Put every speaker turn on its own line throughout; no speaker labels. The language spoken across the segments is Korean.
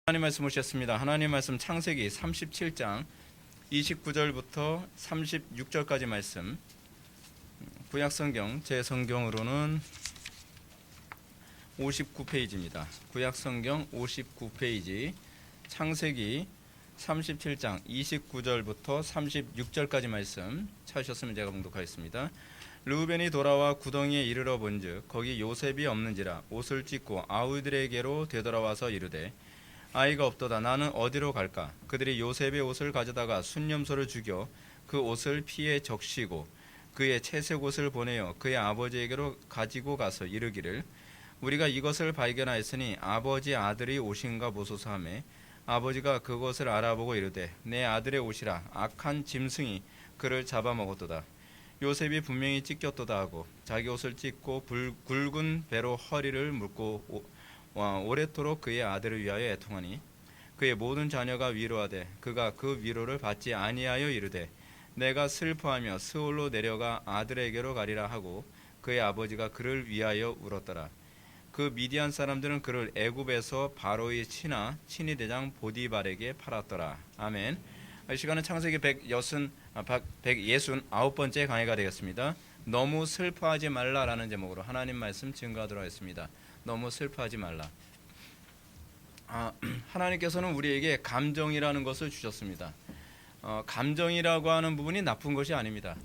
하나님 말씀 오셨습니다. 하나님 말씀 창세기 37장 29절부터 36절까지 말씀, 구약성경 제 성경으로는 59페이지입니다. 구약성경 59페이지 창세기 37장 29절부터 36절까지 말씀 찾으셨으면 제가 봉독하겠습니다. 르우벤이 돌아와 구덩이에 이르러 본즉 거기 요셉이 없는지라 옷을 찢고 아우들에게로 되돌아와서 이르되 아이가 없도다. 나는 어디로 갈까? 그들이 요셉의 옷을 가져다가 순념소를 죽여 그 옷을 피에 적시고 그의 채색 옷을 보내어 그의 아버지에게로 가지고 가서 이르기를 우리가 이것을 발견하였으니 아버지 아들이 옷인가 보소서 하매 아버지가 그것을 알아보고 이르되 내 아들의 옷이라 악한 짐승이 그를 잡아먹었도다. 요셉이 분명히 찢겼도다 하고 자기 옷을 찢고 굵은 배로 허리를 묶고 오래도록 그의 아들을 위하여 애통하니 그의 모든 자녀가 위로하되 그가 그 위로를 받지 아니하여 이르되 내가 슬퍼하며 스올로 내려가 아들에게로 가리라 하고 그의 아버지가 그를 위하여 울었더라. 그 미디안 사람들은 그를 애굽에서 바로의 친위 대장 보디발에게 팔았더라. 아멘. 이 시간은 창세기 169번째 강의가 되겠습니다. 너무 슬퍼하지 말라라는 제목으로 하나님 말씀 증거하도록 하겠습니다. 너무 슬퍼하지 말라. 하나님께서는 우리에게 감정이라는 것을 주셨습니다. 감정이라고 하는 부분이 나쁜 것이 아닙니다.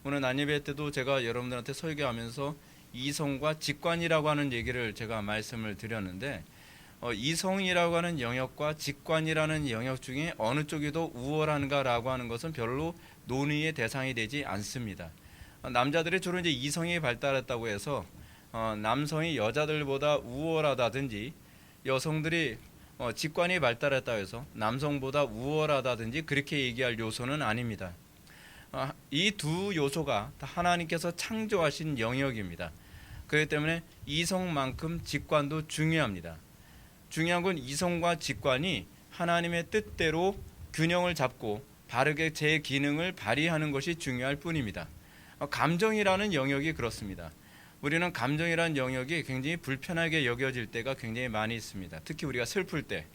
오늘 난예배 때도 제가 여러분들한테 설교하면서 이성과 직관이라고 하는 얘기를 제가 말씀을 드렸는데 이성이라고 하는 영역과 직관이라는 영역 중에 어느 쪽이 더 우월한가라고 하는 것은 별로 논의의 대상이 되지 않습니다. 남자들이 주로 이제 이성이 발달했다고 해서 남성이 여자들보다 우월하다든지 여성들이 직관이 발달했다고 해서 남성보다 우월하다든지 그렇게 얘기할 요소는 아닙니다. 이 두 요소가 다 하나님께서 창조하신 영역입니다. 그렇기 때문에 이성만큼 직관도 중요합니다. 중요한 건 이성과 직관이 하나님의 뜻대로 균형을 잡고 바르게 제 기능을 발휘하는 것이 중요할 뿐입니다. 감정이라는 영역이 그렇습니다. 우리는 감정이라는 영역이 굉장히 불편하게 여겨질 때가 굉장히 많이 있습니다. 특히 우리가 슬플 때,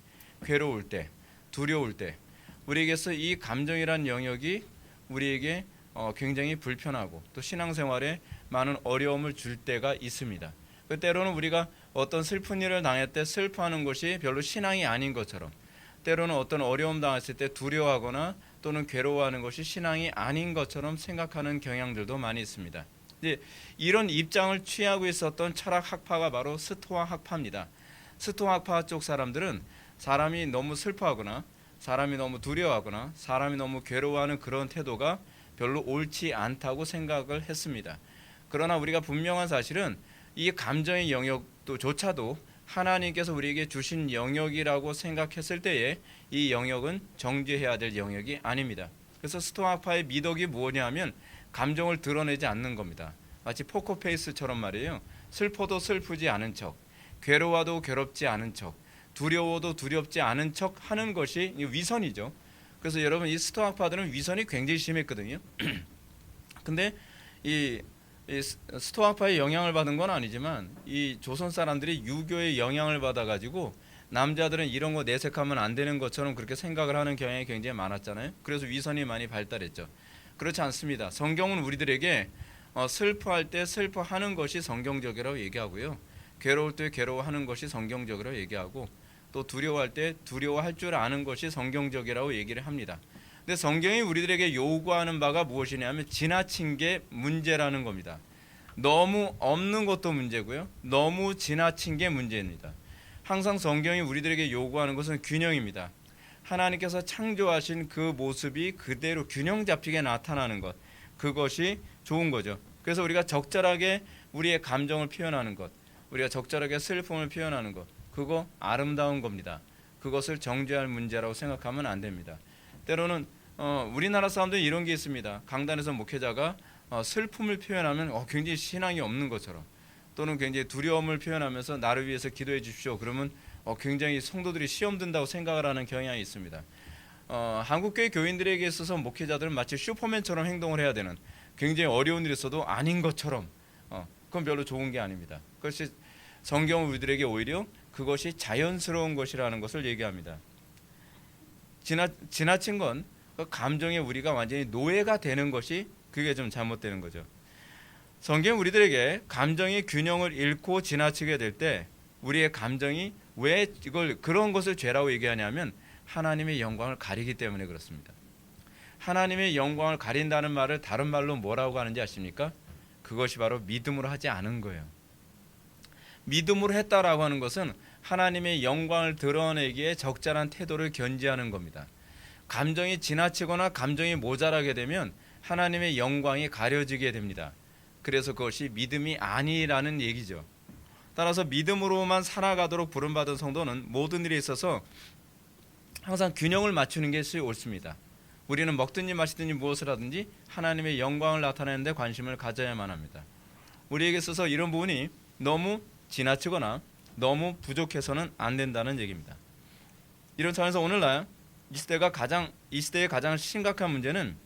괴로울 때, 두려울 때 우리에게서 이 감정이라는 영역이 우리에게 굉장히 불편하고 또 신앙생활에 많은 어려움을 줄 때가 있습니다. 때로는 우리가 어떤 슬픈 일을 당할 때 슬퍼하는 것이 별로 신앙이 아닌 것처럼 때로는 어떤 어려움 당했을 때 두려워하거나 또는 괴로워하는 것이 신앙이 아닌 것처럼 생각하는 경향들도 많이 있습니다. 이런 입장을 취하고 있었던 철학 학파가 바로 스토아 학파입니다. 스토아 학파 쪽 사람들은 사람이 너무 슬퍼하거나 사람이 너무 두려워하거나 사람이 너무 괴로워하는 그런 태도가 별로 옳지 않다고 생각을 했습니다. 그러나 우리가 분명한 사실은 이 감정의 영역조차도 하나님께서 우리에게 주신 영역이라고 생각했을 때에 이 영역은 정죄해야 될 영역이 아닙니다. 그래서 스토아 학파의 미덕이 뭐냐 하면 감정을 드러내지 않는 겁니다. 마치 포커페이스처럼 말이에요. 슬퍼도 슬프지 않은 척, 괴로워도 괴롭지 않은 척, 두려워도 두렵지 않은 척 하는 것이 위선이죠. 그래서 여러분 이 스토아 학파들은 위선이 굉장히 심했거든요. 근데 이 스토아 학파의 영향을 받은 건 아니지만 이 조선 사람들이 유교의 영향을 받아가지고 남자들은 이런 거 내색하면 안 되는 것처럼 그렇게 생각을 하는 경향이 굉장히 많았잖아요. 그래서 위선이 많이 발달했죠. 그렇지 않습니다. 성경은 우리들에게 슬퍼할 때 슬퍼하는 것이 성경적이라고 얘기하고요. 괴로울 때 괴로워하는 것이 성경적이라고 얘기하고 또 두려워할 때 두려워할 줄 아는 것이 성경적이라고 얘기를 합니다. 근데 성경이 우리들에게 요구하는 바가 무엇이냐면 지나친 게 문제라는 겁니다. 너무 없는 것도 문제고요. 너무 지나친 게 문제입니다. 항상 성경이 우리들에게 요구하는 것은 균형입니다. 하나님께서 창조하신 그 모습이 그대로 균형 잡히게 나타나는 것, 그것이 좋은 거죠. 그래서 우리가 적절하게 우리의 감정을 표현하는 것, 우리가 적절하게 슬픔을 표현하는 것, 그거 아름다운 겁니다. 그것을 정죄할 문제라고 생각하면 안 됩니다. 때로는 우리나라 사람들이 이런 게 있습니다. 강단에서 목회자가 슬픔을 표현하면 굉장히 신앙이 없는 것처럼 또는 굉장히 두려움을 표현하면서 나를 위해서 기도해 주십시오. 그러면 굉장히 성도들이 시험 든다고 생각을 하는 경향이 있습니다. 한국교회 교인들에게 있어서 목회자들은 마치 슈퍼맨처럼 행동을 해야 되는 굉장히 어려운 일이 있어도 아닌 것처럼 그건 별로 좋은 게 아닙니다. 그것이 성경은 우리들에게 오히려 그것이 자연스러운 것이라는 것을 얘기합니다. 지나친 건 그 감정에 우리가 완전히 노예가 되는 것이 그게 좀 잘못되는 거죠. 성경 우리들에게 감정의 균형을 잃고 지나치게 될 때 우리의 감정이 왜 이걸 그런 것을 죄라고 얘기하냐면 하나님의 영광을 가리기 때문에 그렇습니다. 하나님의 영광을 가린다는 말을 다른 말로 뭐라고 하는지 아십니까? 그것이 바로 믿음으로 하지 않은 거예요. 믿음으로 했다라고 하는 것은 하나님의 영광을 드러내기에 적절한 태도를 견지하는 겁니다. 감정이 지나치거나 감정이 모자라게 되면 하나님의 영광이 가려지게 됩니다. 그래서 그것이 믿음이 아니라는 얘기죠. 따라서 믿음으로만 살아가도록 부름받은 성도는 모든 일에 있어서 항상 균형을 맞추는 것이 옳습니다. 우리는 먹든지 마시든지 무엇을 하든지 하나님의 영광을 나타내는 데 관심을 가져야만 합니다. 우리에게 있어서 이런 부분이 너무 지나치거나 너무 부족해서는 안 된다는 얘기입니다. 이런 차원에서 오늘날 이 시대의 가장 심각한 문제는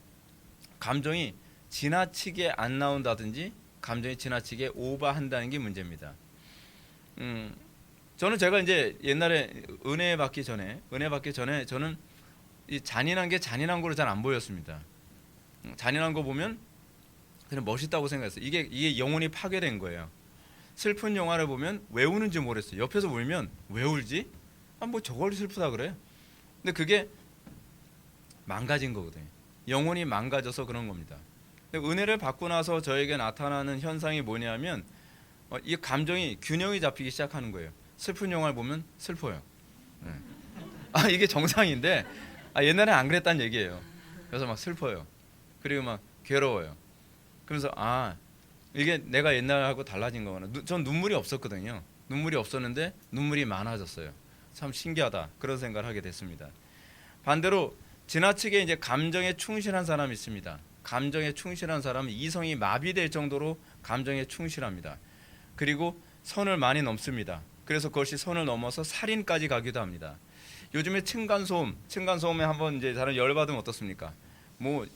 감정이 지나치게 안 나온다든지 감정이 지나치게 오버한다는 게 문제입니다. 저는 제가 이제 옛날에 은혜 받기 전에 저는 이 잔인한 게 잔인한 거로 잘 안 보였습니다. 잔인한 거 보면 그냥 멋있다고 생각했어요. 이게 영혼이 파괴된 거예요. 슬픈 영화를 보면 왜 우는지 모르겠어요. 옆에서 울면 왜 울지? 뭐 저걸 슬프다 그래. 근데 그게 망가진 거거든요. 영혼이 망가져서 그런 겁니다. 근데 은혜를 받고 나서 저에게 나타나는 현상이 뭐냐면 이 감정이 균형이 잡히기 시작하는 거예요. 슬픈 영화를 보면 슬퍼요. 이게 정상인데 옛날엔 안 그랬다는 얘기예요. 그래서 막 슬퍼요. 그리고 막 괴로워요. 그러면서 이게 내가 옛날하고 달라진 거구나. 전 눈물이 없었거든요. 눈물이 없었는데 눈물이 많아졌어요. 참 신기하다. 그런 생각을 하게 됐습니다. 반대로 지나치게 이제 감정에 충실한 사람이 있습니다. 감정에 충실한 사람은 이성이 마비될 정도로 감정에 충실합니다. 그리고 선을 많이 넘습니다. 그래서 그것이 선을 넘어서 살인까지 가기도 합니다. 요즘에 층간소음에 한번 이제 다른 열받으면 어떻습니까? 뭐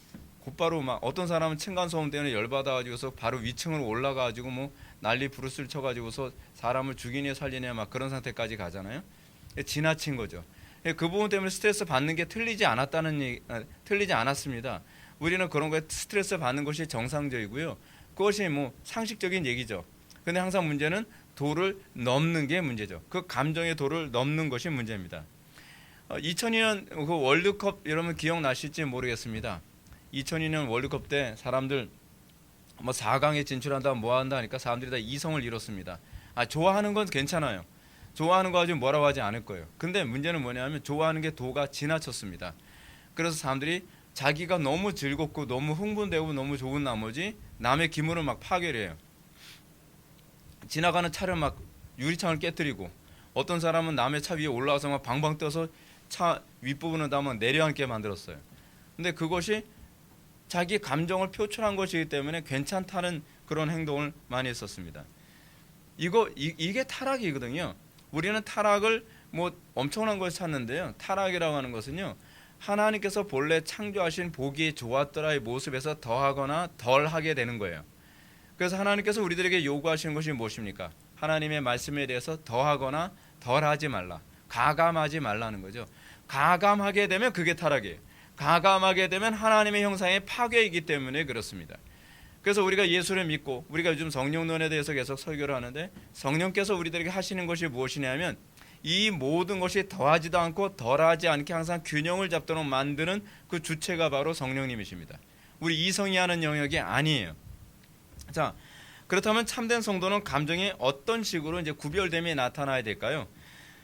곧바로 막 어떤 사람은 층간소음 때문에 열받아가지고서 바로 위층으로 올라가가지고 뭐 난리 부르스를 쳐가지고서 사람을 죽이냐 살리냐 막 그런 상태까지 가잖아요. 지나친 거죠. 그 부분 때문에 스트레스 받는 게 틀리지 않았습니다. 우리는 그런 거에 스트레스 받는 것이 정상적이고요. 그것이 뭐 상식적인 얘기죠. 근데 항상 문제는 도를 넘는 게 문제죠. 그 감정의 도를 넘는 것이 문제입니다. 2002년 그 월드컵 여러분 기억나실지 모르겠습니다. 2002년 월드컵 때 사람들 뭐 4강에 진출한다 뭐 한다 하니까 사람들이 다 이성을 잃었습니다. 좋아하는 건 괜찮아요. 좋아하는 거 가지고 뭐라고 하지 않을 거예요. 근데 문제는 뭐냐면 좋아하는 게 도가 지나쳤습니다. 그래서 사람들이 자기가 너무 즐겁고 너무 흥분되고 너무 좋은 나머지 남의 기물을 막 파괴를 해요. 지나가는 차를 막 유리창을 깨뜨리고 어떤 사람은 남의 차 위에 올라와서 막 방방 떠서 차 윗부분을 다 막 내려앉게 만들었어요. 근데 그것이 자기 감정을 표출한 것이기 때문에 괜찮다는 그런 행동을 많이 했었습니다. 이게 타락이거든요. 우리는 타락을 뭐 엄청난 걸 찾는데요. 타락이라고 하는 것은요. 하나님께서 본래 창조하신 보기 좋았더라의 모습에서 더하거나 덜하게 되는 거예요. 그래서 하나님께서 우리들에게 요구하시는 것이 무엇입니까? 하나님의 말씀에 대해서 더하거나 덜하지 말라. 가감하지 말라는 거죠. 가감하게 되면 그게 타락이에요. 가감하게 되면 하나님의 형상의 파괴이기 때문에 그렇습니다. 그래서 우리가 예수를 믿고 우리가 요즘 성령론에 대해서 계속 설교를 하는데 성령께서 우리들에게 하시는 것이 무엇이냐면 이 모든 것이 더하지도 않고 덜하지 않게 항상 균형을 잡도록 만드는 그 주체가 바로 성령님이십니다. 우리 이성이 하는 영역이 아니에요. 자, 그렇다면 참된 성도는 감정이 어떤 식으로 이제 구별됨이 나타나야 될까요?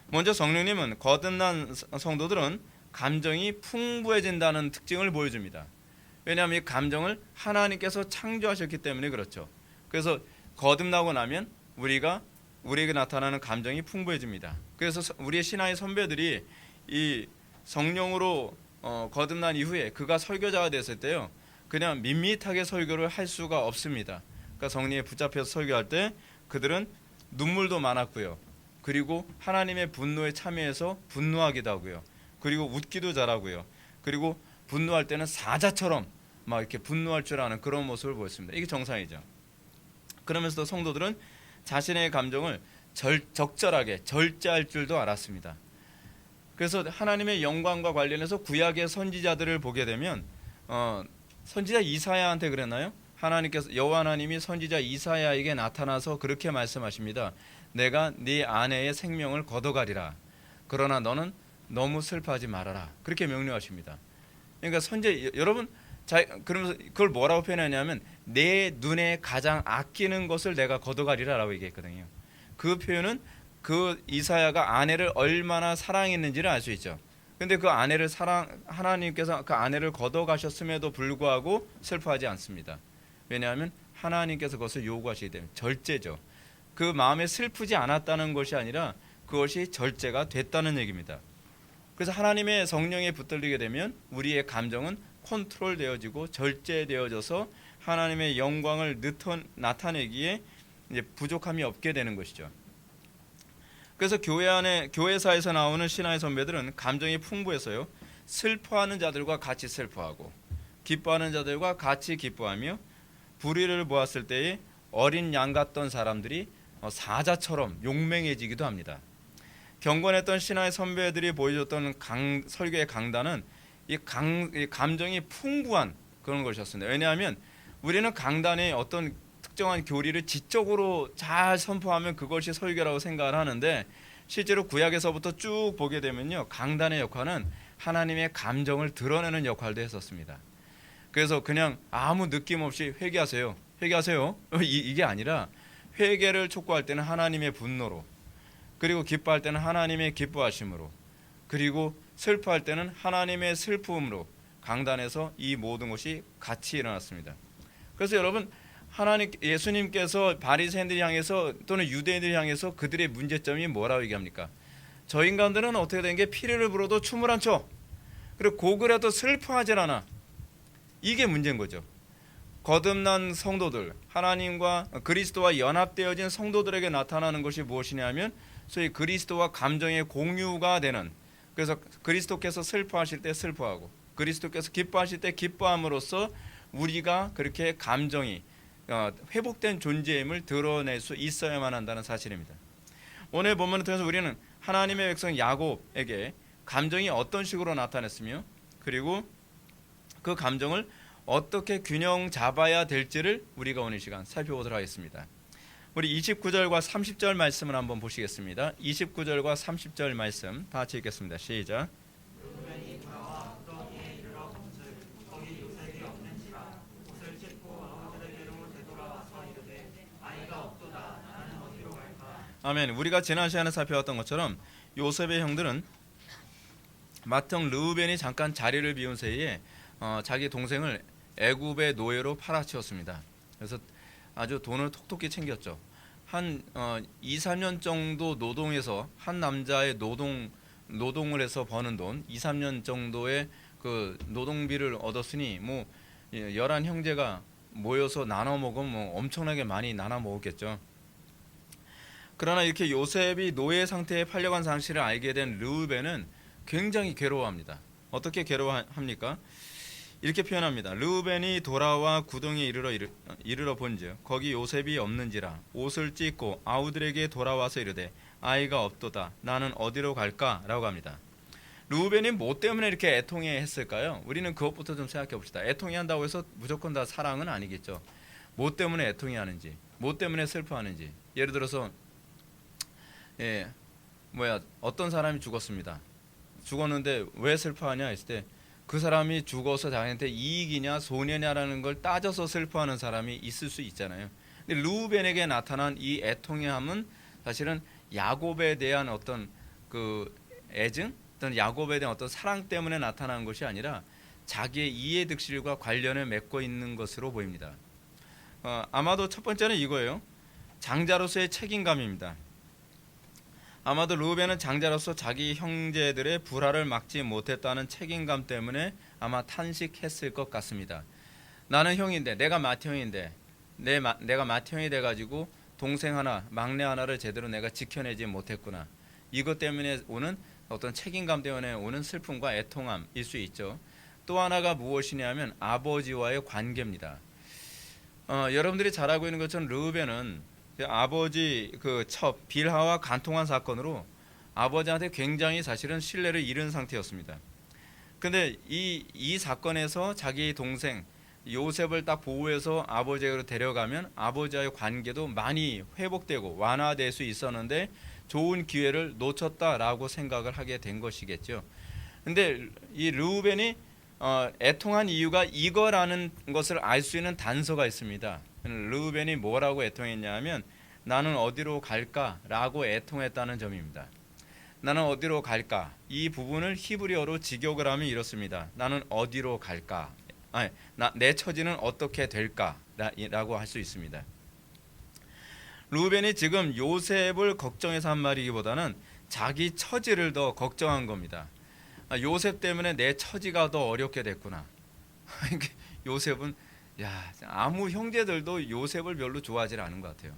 먼저 성령님은 거듭난 성도들은 감정이 풍부해진다는 특징을 보여줍니다. 왜냐하면 이 감정을 하나님께서 창조하셨기 때문에 그렇죠. 그래서 거듭나고 나면 우리에게 나타나는 감정이 풍부해집니다. 그래서 우리의 신앙의 선배들이 이 성령으로 거듭난 이후에 그가 설교자가 됐을 때요, 그냥 밋밋하게 설교를 할 수가 없습니다. 그러니까 성령에 붙잡혀서 설교할 때 그들은 눈물도 많았고요. 그리고 하나님의 분노에 참여해서 분노하기도 하고요. 그리고 웃기도 잘하고요. 그리고 분노할 때는 사자처럼 막 이렇게 분노할 줄 아는 그런 모습을 보였습니다. 이게 정상이죠. 그러면서도 성도들은 자신의 감정을 적절하게 절제할 줄도 알았습니다. 그래서 하나님의 영광과 관련해서 구약의 선지자들을 보게 되면 선지자 이사야한테 그랬나요? 하나님께서 여호와 하나님이 선지자 이사야에게 나타나서 그렇게 말씀하십니다. 내가 네 아내의 생명을 걷어가리라. 그러나 너는 너무 슬퍼하지 말아라. 그렇게 명령하십니다. 그러니까 여러분 그러면서 그걸 뭐라고 표현하냐면 내 눈에 가장 아끼는 것을 내가 걷어가리라라고 얘기했거든요. 그 표현은 그 이사야가 아내를 얼마나 사랑했는지를 알 수 있죠. 근데 그 아내를 하나님께서 그 아내를 걷어가셨음에도 불구하고 슬퍼하지 않습니다. 왜냐하면 하나님께서 그것을 요구하시기 때문에 절제죠. 그 마음에 슬프지 않았다는 것이 아니라 그것이 절제가 됐다는 얘기입니다. 그래서 하나님의 성령에 붙들리게 되면 우리의 감정은 컨트롤되어지고 절제되어져서 하나님의 영광을 나타내기에 이제 부족함이 없게 되는 것이죠. 그래서 교회사에서 나오는 신앙의 선배들은 감정이 풍부해서요. 슬퍼하는 자들과 같이 슬퍼하고 기뻐하는 자들과 같이 기뻐하며 불의를 보았을 때에 어린 양 같던 사람들이 사자처럼 용맹해지기도 합니다. 경건했던 신앙의 선배들이 보여줬던 설교의 강단은 이 감정이 풍부한 그런 것이었습니다. 왜냐하면 우리는 강단에 어떤 특정한 교리를 지적으로 잘 선포하면 그것이 설교라고 생각을 하는데 실제로 구약에서부터 쭉 보게 되면요. 강단의 역할은 하나님의 감정을 드러내는 역할도 했었습니다. 그래서 그냥 아무 느낌 없이 회개하세요. 이게 아니라 회개를 촉구할 때는 하나님의 분노로, 그리고 기뻐할 때는 하나님의 기뻐하심으로, 그리고 슬퍼할 때는 하나님의 슬픔으로 강단에서 이 모든 것이 같이 일어났습니다. 그래서 여러분 예수님께서 바리새인들을 향해서 또는 유대인들을 향해서 그들의 문제점이 뭐라고 얘기합니까? 저 인간들은 어떻게 된 게 피리를 불어도 춤을 안 춰. 그리고 곡을 슬퍼하질 않아. 이게 문제인 거죠. 거듭난 성도들, 하나님과 그리스도와 연합되어진 성도들에게 나타나는 것이 무엇이냐면 소위 그리스도와 감정의 공유가 되는, 그래서 그리스도께서 슬퍼하실 때 슬퍼하고 그리스도께서 기뻐하실 때 기뻐함으로써 우리가 그렇게 감정이 회복된 존재임을 드러낼 수 있어야만 한다는 사실입니다. 오늘 본문을 통해서 우리는 하나님의 백성 야곱에게 감정이 어떤 식으로 나타났으며 그리고 그 감정을 어떻게 균형 잡아야 될지를 우리가 오늘 시간 살펴보도록 하겠습니다. 우리 29절과 30절 말씀을 한번 보시겠습니다. 29절과 30절 말씀 다 같이 읽겠습니다. 시작. 아멘. 우리가 지난 시간에 살펴봤던 것처럼 요셉의 형들은 맏형 르우벤이 잠깐 자리를 비운 사이에 자기 동생을 애굽의 노예로 팔아치웠습니다. 그래서 아주 돈을 톡톡히 챙겼죠. 한 2, 3년 정도 노동해서 한 남자의 노동을 해서 버는 돈 2, 3년 정도의 그 노동비를 얻었으니 뭐 11형제가 모여서 나눠 먹으면 엄청나게 많이 나눠 먹었겠죠. 그러나 이렇게 요셉이 노예 상태에 팔려간 사실을 알게 된 르우벤은 굉장히 괴로워합니다. 어떻게 괴로워합니까? 이렇게 표현합니다. 르우벤이 돌아와 구덩이에 이르러 본즉 거기 요셉이 없는지라 옷을 찢고 아우들에게 돌아와서 이르되 아이가 없도다 나는 어디로 갈까? 라고 합니다. 르우벤이 뭐 때문에 이렇게 애통해 했을까요? 우리는 그것부터 좀 생각해 봅시다. 애통해 한다고 해서 무조건 다 사랑은 아니겠죠. 뭐 때문에 애통해 하는지, 뭐 때문에 슬퍼하는지. 예를 들어서 어떤 사람이 죽었습니다. 죽었는데 왜 슬퍼하냐 했을 때 그 사람이 죽어서 자기한테 이익이냐 손해냐라는 걸 따져서 슬퍼하는 사람이 있을 수 있잖아요. 근데 르우벤에게 나타난 이 애통해함은 사실은 야곱에 대한 어떤 그 애증, 어떤 야곱에 대한 어떤 사랑 때문에 나타난 것이 아니라 자기의 이해득실과 관련을 맺고 있는 것으로 보입니다. 아마도 첫 번째는 이거예요. 장자로서의 책임감입니다. 아마도 르우벤은 장자로서 자기 형제들의 불화를 막지 못했다는 책임감 때문에 아마 탄식했을 것 같습니다. 나는 형인데, 내가 맏형인데, 내가 맏형이 돼가지고 동생 하나, 막내 하나를 제대로 내가 지켜내지 못했구나. 이것 때문에 오는 어떤 책임감 때문에 오는 슬픔과 애통함일 수 있죠. 또 하나가 무엇이냐면 아버지와의 관계입니다. 여러분들이 잘 알고 있는 것처럼 르우벤은 아버지 그 첩 빌하와 간통한 사건으로 아버지한테 굉장히 사실은 신뢰를 잃은 상태였습니다. 근데 이 사건에서 자기 동생 요셉을 딱 보호해서 아버지에게로 데려가면 아버지와의 관계도 많이 회복되고 완화될 수 있었는데 좋은 기회를 놓쳤다라고 생각을 하게 된 것이겠죠. 근데 이 르우벤이 애통한 이유가 이거라는 것을 알 수 있는 단서가 있습니다. 르우벤이 뭐라고 애통했냐면 나는 어디로 갈까라고 애통했다는 점입니다. 나는 어디로 갈까? 이 부분을 히브리어로 직역을 하면 이렇습니다. 나는 어디로 갈까? 내 처지는 어떻게 될까라고 할 수 있습니다. 르우벤이 지금 요셉을 걱정해서 한 말이기보다는 자기 처지를 더 걱정한 겁니다. 요셉 때문에 내 처지가 더 어렵게 됐구나. 요셉은 아무 형제들도 요셉을 별로 좋아하지 않은 것 같아요.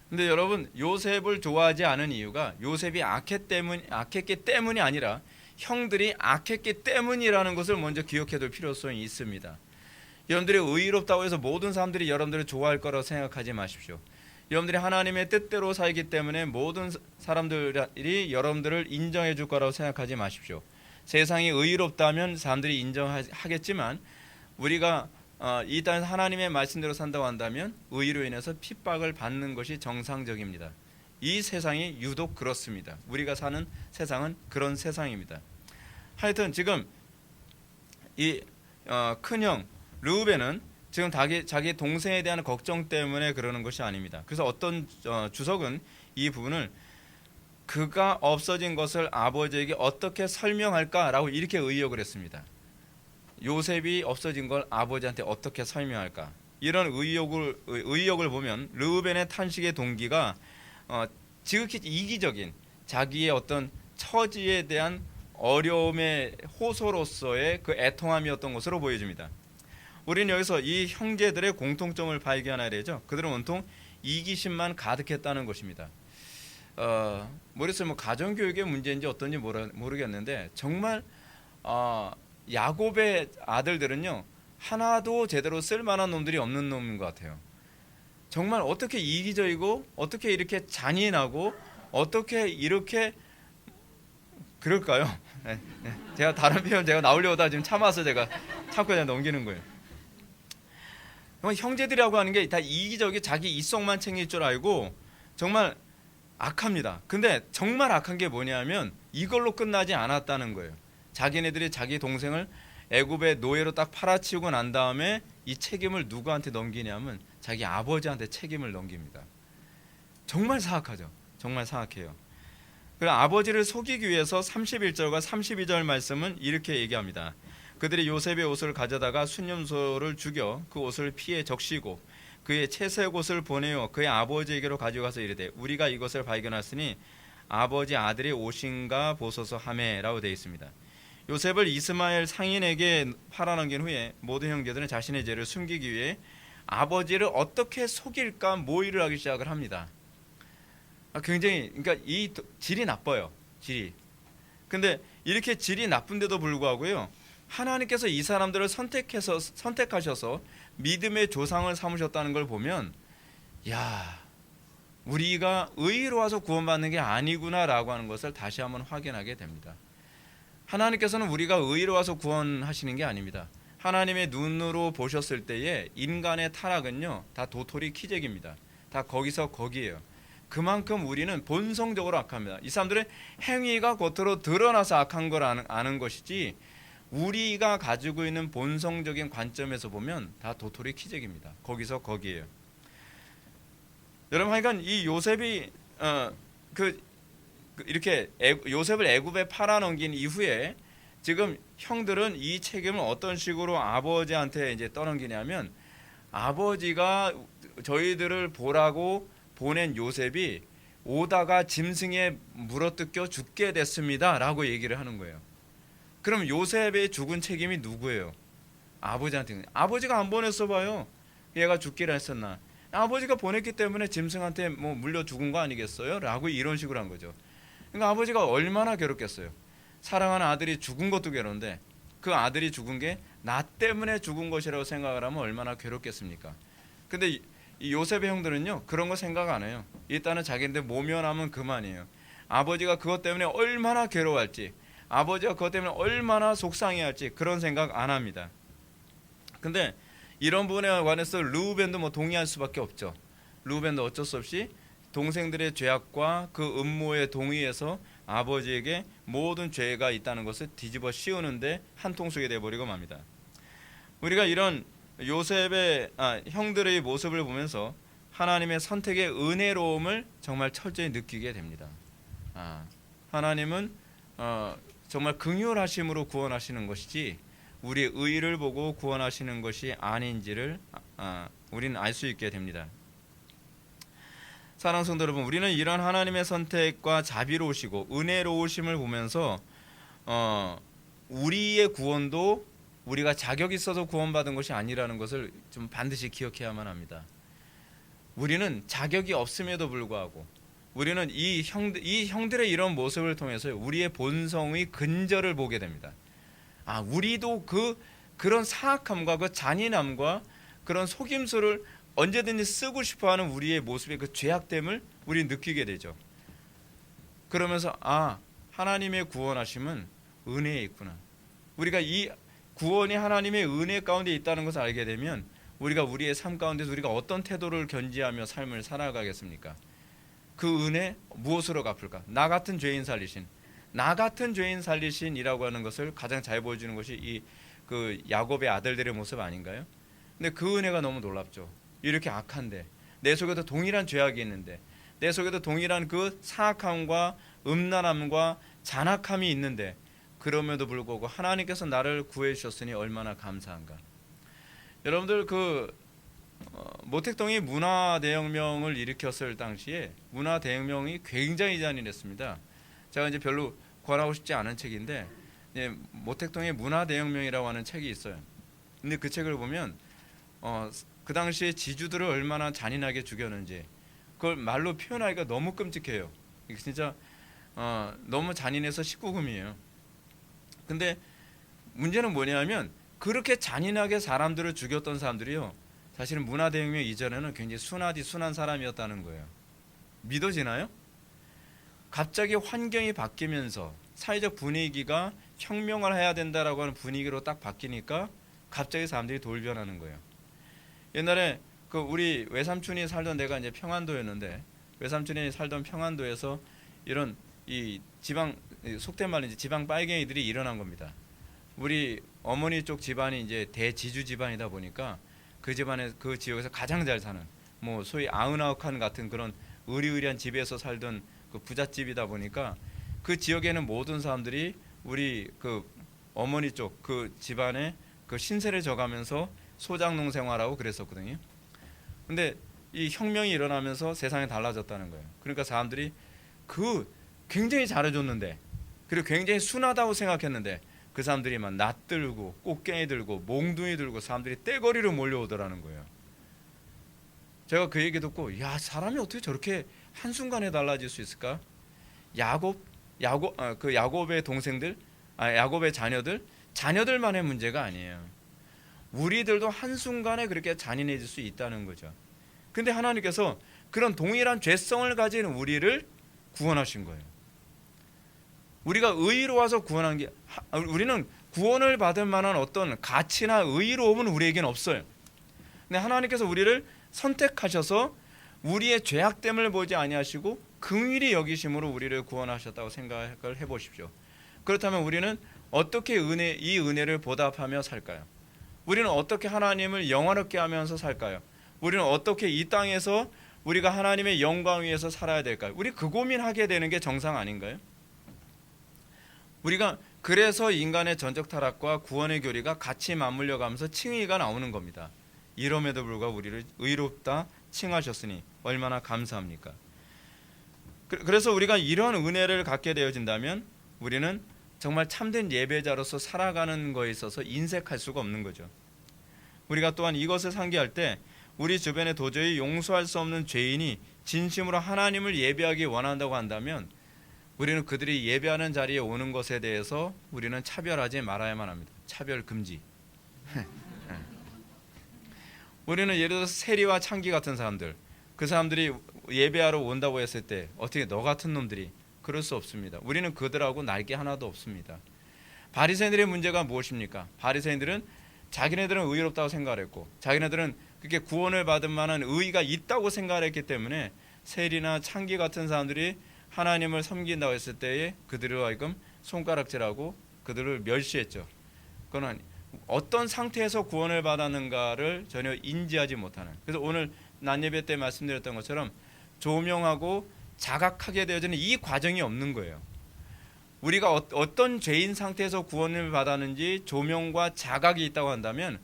근데 여러분, 요셉을 좋아하지 않은 이유가 요셉이 악했기 때문이 아니라 형들이 악했기 때문이라는 것을 먼저 기억해둘 필요성이 있습니다. 여러분들이 의롭다고 해서 모든 사람들이 여러분들을 좋아할 거라고 생각하지 마십시오. 여러분들이 하나님의 뜻대로 살기 때문에 모든 사람들이 여러분들을 인정해 줄 거라고 생각하지 마십시오. 세상이 의롭다면 사람들이 인정하겠지만 우리가 이 땅에서 하나님의 말씀대로 산다고 한다면 의로 인해서 핍박을 받는 것이 정상적입니다. 이 세상이 유독 그렇습니다. 우리가 사는 세상은 그런 세상입니다. 하여튼 지금 이 큰형 르우벤은 지금 자기 동생에 대한 걱정 때문에 그러는 것이 아닙니다. 그래서 어떤 주석은 이 부분을 그가 없어진 것을 아버지에게 어떻게 설명할까라고 이렇게 의역을 했습니다. 요셉이 없어진 걸 아버지한테 어떻게 설명할까? 이런 의역을 보면 르우벤의 탄식의 동기가 지극히 이기적인 자기의 어떤 처지에 대한 어려움의 호소로서의 그 애통함이었던 것으로 보여집니다. 우리는 여기서 이 형제들의 공통점을 발견해야 되죠. 그들은 온통 이기심만 가득했다는 것입니다. 모르겠어요. 가정교육의 문제인지 어떤지 모르겠는데 정말 야곱의 아들들은요 하나도 제대로 쓸만한 놈들이 없는 놈인 것 같아요. 정말 어떻게 이기적이고 어떻게 이렇게 잔인하고 어떻게 이렇게 그럴까요? 네. 제가 다른 표현 제가 나오려다 지금 참아서 제가 참고 그냥 넘기는 거예요. 형제들이라고 하는 게 다 이기적이 자기 이성만 챙길 줄 알고 정말 악합니다. 근데 정말 악한 게 뭐냐면 이걸로 끝나지 않았다는 거예요. 자기네들이 자기 동생을 애굽의 노예로 딱 팔아치우고 난 다음에 이 책임을 누구한테 넘기냐면 자기 아버지한테 책임을 넘깁니다. 정말 사악하죠. 정말 사악해요. 그리고 아버지를 속이기 위해서 31절과 32절 말씀은 이렇게 얘기합니다. 그들이 요셉의 옷을 가져다가 순념소를 죽여 그 옷을 피에 적시고 그의 채색 옷을 보내어 그의 아버지에게로 가져가서 이르되 우리가 이것을 발견하였으니 아버지 아들의 옷인가 보소서 하매라고 되어 있습니다. 요셉을 이스마엘 상인에게 팔아넘긴 후에 모든 형제들은 자신의 죄를 숨기기 위해 아버지를 어떻게 속일까 모의를 하기 시작을 합니다. 굉장히 그러니까 이 질이 나빠요. 질이. 근데 이렇게 질이 나쁜데도 불구하고요. 하나님께서 이 사람들을 선택하셔서 믿음의 조상을 삼으셨다는 걸 보면 우리가 의로워서 구원받는 게 아니구나라고 하는 것을 다시 한번 확인하게 됩니다. 하나님께서는 우리가 의로워서 구원하시는 게 아닙니다. 하나님의 눈으로 보셨을 때에 인간의 타락은요 다 도토리 키재기입니다. 다 거기서 거기에요. 그만큼 우리는 본성적으로 악합니다. 이 사람들의 행위가 겉으로 드러나서 악한 걸 아는 것이지 우리가 가지고 있는 본성적인 관점에서 보면 다 도토리 키재기입니다. 거기서 거기에요. 여러분 하여간 이 요셉이 이렇게 요셉을 애굽에 팔아넘긴 이후에 지금 형들은 이 책임을 어떤 식으로 아버지한테 이제 떠넘기냐면 아버지가 저희들을 보라고 보낸 요셉이 오다가 짐승에 물어뜯겨 죽게 됐습니다라고 얘기를 하는 거예요. 그럼 요셉의 죽은 책임이 누구예요? 아버지한테. 아버지가 안 보냈어 봐요. 얘가 죽기라 했었나? 아버지가 보냈기 때문에 짐승한테 물려 죽은 거 아니겠어요? 라고 이런 식으로 한 거죠. 그러니까 아버지가 얼마나 괴롭겠어요. 사랑하는 아들이 죽은 것도 괴로운데 그 아들이 죽은 게 나 때문에 죽은 것이라고 생각을 하면 얼마나 괴롭겠습니까? 근데 이 요셉의 형들은요 그런 거 생각 안 해요. 일단은 자기인데 모면하면 그만이에요. 아버지가 그것 때문에 얼마나 괴로워할지, 아버지가 그것 때문에 얼마나 속상해할지 그런 생각 안 합니다. 근데 이런 부분에 관해서 르우벤도 뭐 동의할 수밖에 없죠. 르우벤도 어쩔 수 없이 동생들의 죄악과 그 음모에 동의해서 아버지에게 모든 죄가 있다는 것을 뒤집어 씌우는데 한통속이 되어버리고 맙니다. 우리가 이런 요셉의 형들의 모습을 보면서 하나님의 선택의 은혜로움을 정말 철저히 느끼게 됩니다. 하나님은 정말 긍휼하심으로 구원하시는 것이지 우리의 의를 보고 구원하시는 것이 아닌지를 우리는 알 수 있게 됩니다. 사랑하는 성도 여러분, 우리는 이런 하나님의 선택과 자비로우시고 은혜로우심을 보면서 우리의 구원도 우리가 자격이 있어서 구원받은 것이 아니라는 것을 좀 반드시 기억해야만 합니다. 우리는 자격이 없음에도 불구하고 우리는 이 형들의 이런 모습을 통해서 우리의 본성의 근절을 보게 됩니다. 우리도 그런 사악함과 그 잔인함과 그런 속임수를 언제든지 쓰고 싶어하는 우리의 모습의 그 죄악됨을 우리 느끼게 되죠. 그러면서 하나님의 구원하심은 은혜에 있구나. 우리가 이 구원이 하나님의 은혜 가운데 있다는 것을 알게 되면 우리가 우리의 삶 가운데서 우리가 어떤 태도를 견지하며 삶을 살아가겠습니까? 그 은혜 무엇으로 갚을까? 나 같은 죄인 살리신이라고 하는 것을 가장 잘 보여주는 것이 그 야곱의 아들들의 모습 아닌가요? 근데 그 은혜가 너무 놀랍죠. 이렇게 악한데 내 속에도 동일한 죄악이 있는데 내 속에도 동일한 그 사악함과 음란함과 잔악함이 있는데 그럼에도 불구하고 하나님께서 나를 구해 주셨으니 얼마나 감사한가. 여러분들 모택동이 문화대혁명을 일으켰을 당시에 문화대혁명이 굉장히 잔인했습니다. 제가 이제 별로 권하고 싶지 않은 책인데 모택동의 문화대혁명이라고 하는 책이 있어요. 근데 그 책을 보면 그 당시에 지주들을 얼마나 잔인하게 죽였는지 그걸 말로 표현하기가 너무 끔찍해요. 이게 진짜 너무 잔인해서 19금이에요. 근데 문제는 뭐냐면 그렇게 잔인하게 사람들을 죽였던 사람들이요 사실은 문화대혁명 이전에는 굉장히 순한 사람이었다는 거예요. 믿어지나요? 갑자기 환경이 바뀌면서 사회적 분위기가 혁명을 해야 된다라고 하는 분위기로 딱 바뀌니까 갑자기 사람들이 돌변하는 거예요. 옛날에 우리 외삼촌이 살던 데가 이제 평안도였는데 외삼촌이 살던 평안도에서 이런 이 지방 속된 말로 이제 지방 빨갱이들이 일어난 겁니다. 우리 어머니 쪽 집안이 이제 대지주 집안이다 보니까 그 집안에 그 지역에서 가장 잘 사는 뭐 소위 아흔아홉칸 같은 그런 의리의리한 집에서 살던 그 부잣집이다 보니까 그 지역에는 모든 사람들이 우리 그 어머니 쪽 그 집안에 그 신세를 져가면서 소장농 생활하고 그랬었거든요. 근데 이 혁명이 일어나면서 세상이 달라졌다는 거예요. 그러니까 사람들이 굉장히 잘해줬는데 그리고 굉장히 순하다고 생각했는데 그 사람들이 막 낫들고 꽃갱이 들고 몽둥이 들고 사람들이 떼거리로 몰려오더라는 거예요. 제가 그 얘기 듣고 사람이 어떻게 저렇게 한순간에 달라질 수 있을까? 야곱의 동생들, 야곱의 자녀들만의 문제가 아니에요. 우리들도 한순간에 그렇게 잔인해질 수 있다는 거죠. 근데 하나님께서 그런 동일한 죄성을 가진 우리를 구원하신 거예요. 우리가 의로워서 구원한 게 우리는 구원을 받을 만한 어떤 가치나 의로움은 우리에게는 없어요. 근데 하나님께서 우리를 선택하셔서 우리의 죄악됨을 보지 아니하시고 긍휼히 여기심으로 우리를 구원하셨다고 생각을 해보십시오. 그렇다면 우리는 어떻게 이 은혜를 보답하며 살까요? 우리는 어떻게 하나님을 영화롭게 하면서 살까요? 우리는 어떻게 이 땅에서 우리가 하나님의 영광 위에서 살아야 될까요? 우리 그 고민하게 되는 게 정상 아닌가요? 우리가 그래서 인간의 전적 타락과 구원의 교리가 같이 맞물려 가면서 칭의가 나오는 겁니다. 이럼에도 불구하고 우리를 의롭다 칭하셨으니 얼마나 감사합니까? 그래서 우리가 이런 은혜를 갖게 되어진다면 우리는 정말 참된 예배자로서 살아가는 것에 있어서 인색할 수가 없는 거죠. 우리가 또한 이것을 상기할 때 우리 주변에 도저히 용서할 수 없는 죄인이 진심으로 하나님을 예배하기 원한다고 한다면 우리는 그들이 예배하는 자리에 오는 것에 대해서 우리는 차별하지 말아야만 합니다. 차별 금지. 우리는 예를 들어서 세리와 창기 같은 사람들, 그 사람들이 예배하러 온다고 했을 때 어떻게 너 같은 놈들이, 그럴 수 없습니다. 우리는 그들하고 날개 하나도 없습니다. 바리새인들의 문제가 무엇입니까? 바리새인들은 자기네들은 의롭다고 생각을 했고, 자기네들은 그렇게 구원을 받을 만한 의의가 있다고 생각을 했기 때문에 세리나 창기 같은 사람들이 하나님을 섬긴다고 했을 때에 그들을 하여금 손가락질하고 그들을 멸시했죠. 그건 어떤 상태에서 구원을 받았는가를 전혀 인지하지 못하는, 그래서 오늘 난예배 때 말씀드렸던 것처럼 조명하고 자각하게 되어지는 이 과정이 없는 거예요. 우리가 어떤 죄인 상태에서 구원을 받았는지 조명과 자각이 있다고 한다면,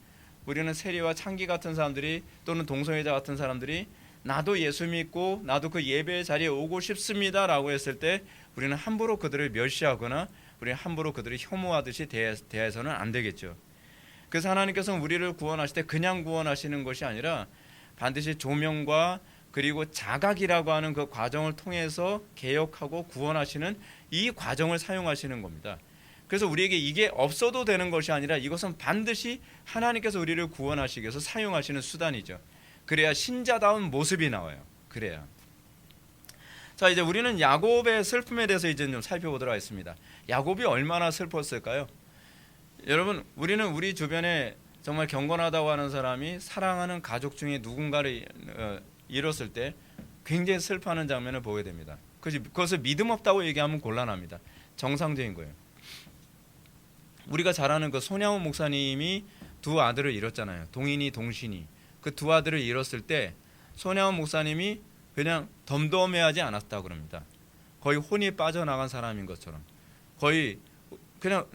우리는 세리와 창기 같은 사람들이 또는 동성애자 같은 사람들이 나도 예수 믿고 나도 그 예배 자리에 오고 싶습니다 라고 했을 때 우리는 함부로 그들을 멸시하거나 우리는 함부로 그들을 혐오하듯이 대해서는 안 되겠죠. 그래서 하나님께서는 우리를 구원하실 때 그냥 구원하시는 것이 아니라 반드시 조명과 그리고 자각이라고 하는 그 과정을 통해서 개혁하고 구원하시는 이 과정을 사용하시는 겁니다. 그래서 우리에게 이게 없어도 되는 것이 아니라 이것은 반드시 하나님께서 우리를 구원하시기 위해서 사용하시는 수단이죠. 그래야 신자다운 모습이 나와요. 그래야. 자, 이제 우리는 야곱의 슬픔에 대해서 이제 좀 살펴보도록 하겠습니다. 야곱이 얼마나 슬펐을까요? 여러분, 우리는 우리 주변에 정말 경건하다고 하는 사람이 사랑하는 가족 중에 누군가를 잃었을 때 굉장히 슬퍼하는 장면을 보게 됩니다. 그것을 믿음 없다고 얘기하면 곤란합니다. 정상적인 거예요. 우리가 잘 아는 그 손양훈 목사님이 두 아들을 잃었잖아요. 동인이, 동신이. 그 두 아들을 잃었을 때 손양훈 목사님이 그냥 덤덤해하지 않았다고 그럽니다. 거의 혼이 빠져나간 사람인 것처럼, 거의 그냥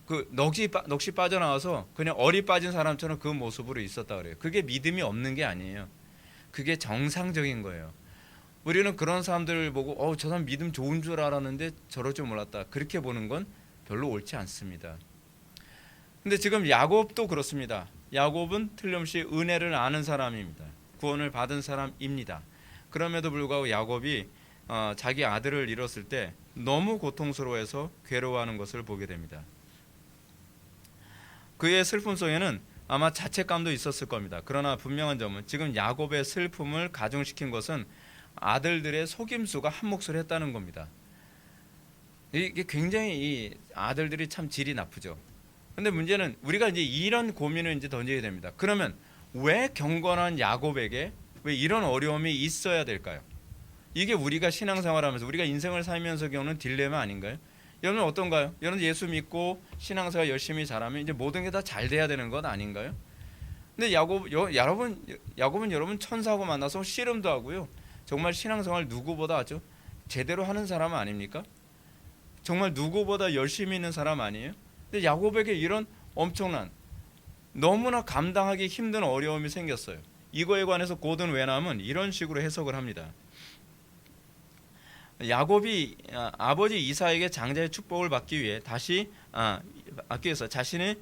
그 넋이 빠져나와서 그냥 얼이 빠진 사람처럼 그 모습으로 있었다 그래요. 그게 믿음이 없는 게 아니에요. 그게 정상적인 거예요. 우리는 그런 사람들을 보고 저 사람 믿음 좋은 줄 알았는데 저럴 줄 몰랐다, 그렇게 보는 건 별로 옳지 않습니다. 근데 지금 야곱도 그렇습니다. 야곱은 틀림없이 은혜를 아는 사람입니다. 구원을 받은 사람입니다. 그럼에도 불구하고 야곱이 자기 아들을 잃었을 때 너무 고통스러워해서 괴로워하는 것을 보게 됩니다. 그의 슬픔 속에는 아마 자책감도 있었을 겁니다. 그러나 분명한 점은 지금 야곱의 슬픔을 가중시킨 것은 아들들의 속임수가 한 몫을 했다는 겁니다. 이게 굉장히 이 아들들이 참 질이 나쁘죠. 근데 문제는 우리가 이제 이런 고민을 이제 던져야 됩니다. 그러면 왜 경건한 야곱에게 왜 이런 어려움이 있어야 될까요? 이게 우리가 신앙생활하면서 우리가 인생을 살면서 겪는 딜레마 아닌가요? 여러분 어떤가요? 여러분 예수 믿고 신앙생활 열심히 잘하면 이제 모든 게 다 잘 돼야 되는 것 아닌가요? 근데 야곱은 여러분 천사하고 만나서 씨름도 하고요. 정말 신앙생활 누구보다 아주 제대로 하는 사람 아닙니까? 정말 누구보다 열심히 있는 사람 아니에요? 근데 야곱에게 이런 엄청난 너무나 감당하기 힘든 어려움이 생겼어요. 이거에 관해서 고든 웨남은 이런 식으로 해석을 합니다. 야곱이 아버지 이사에게 장자의 축복을 받기 위해 받기 위해서 자신을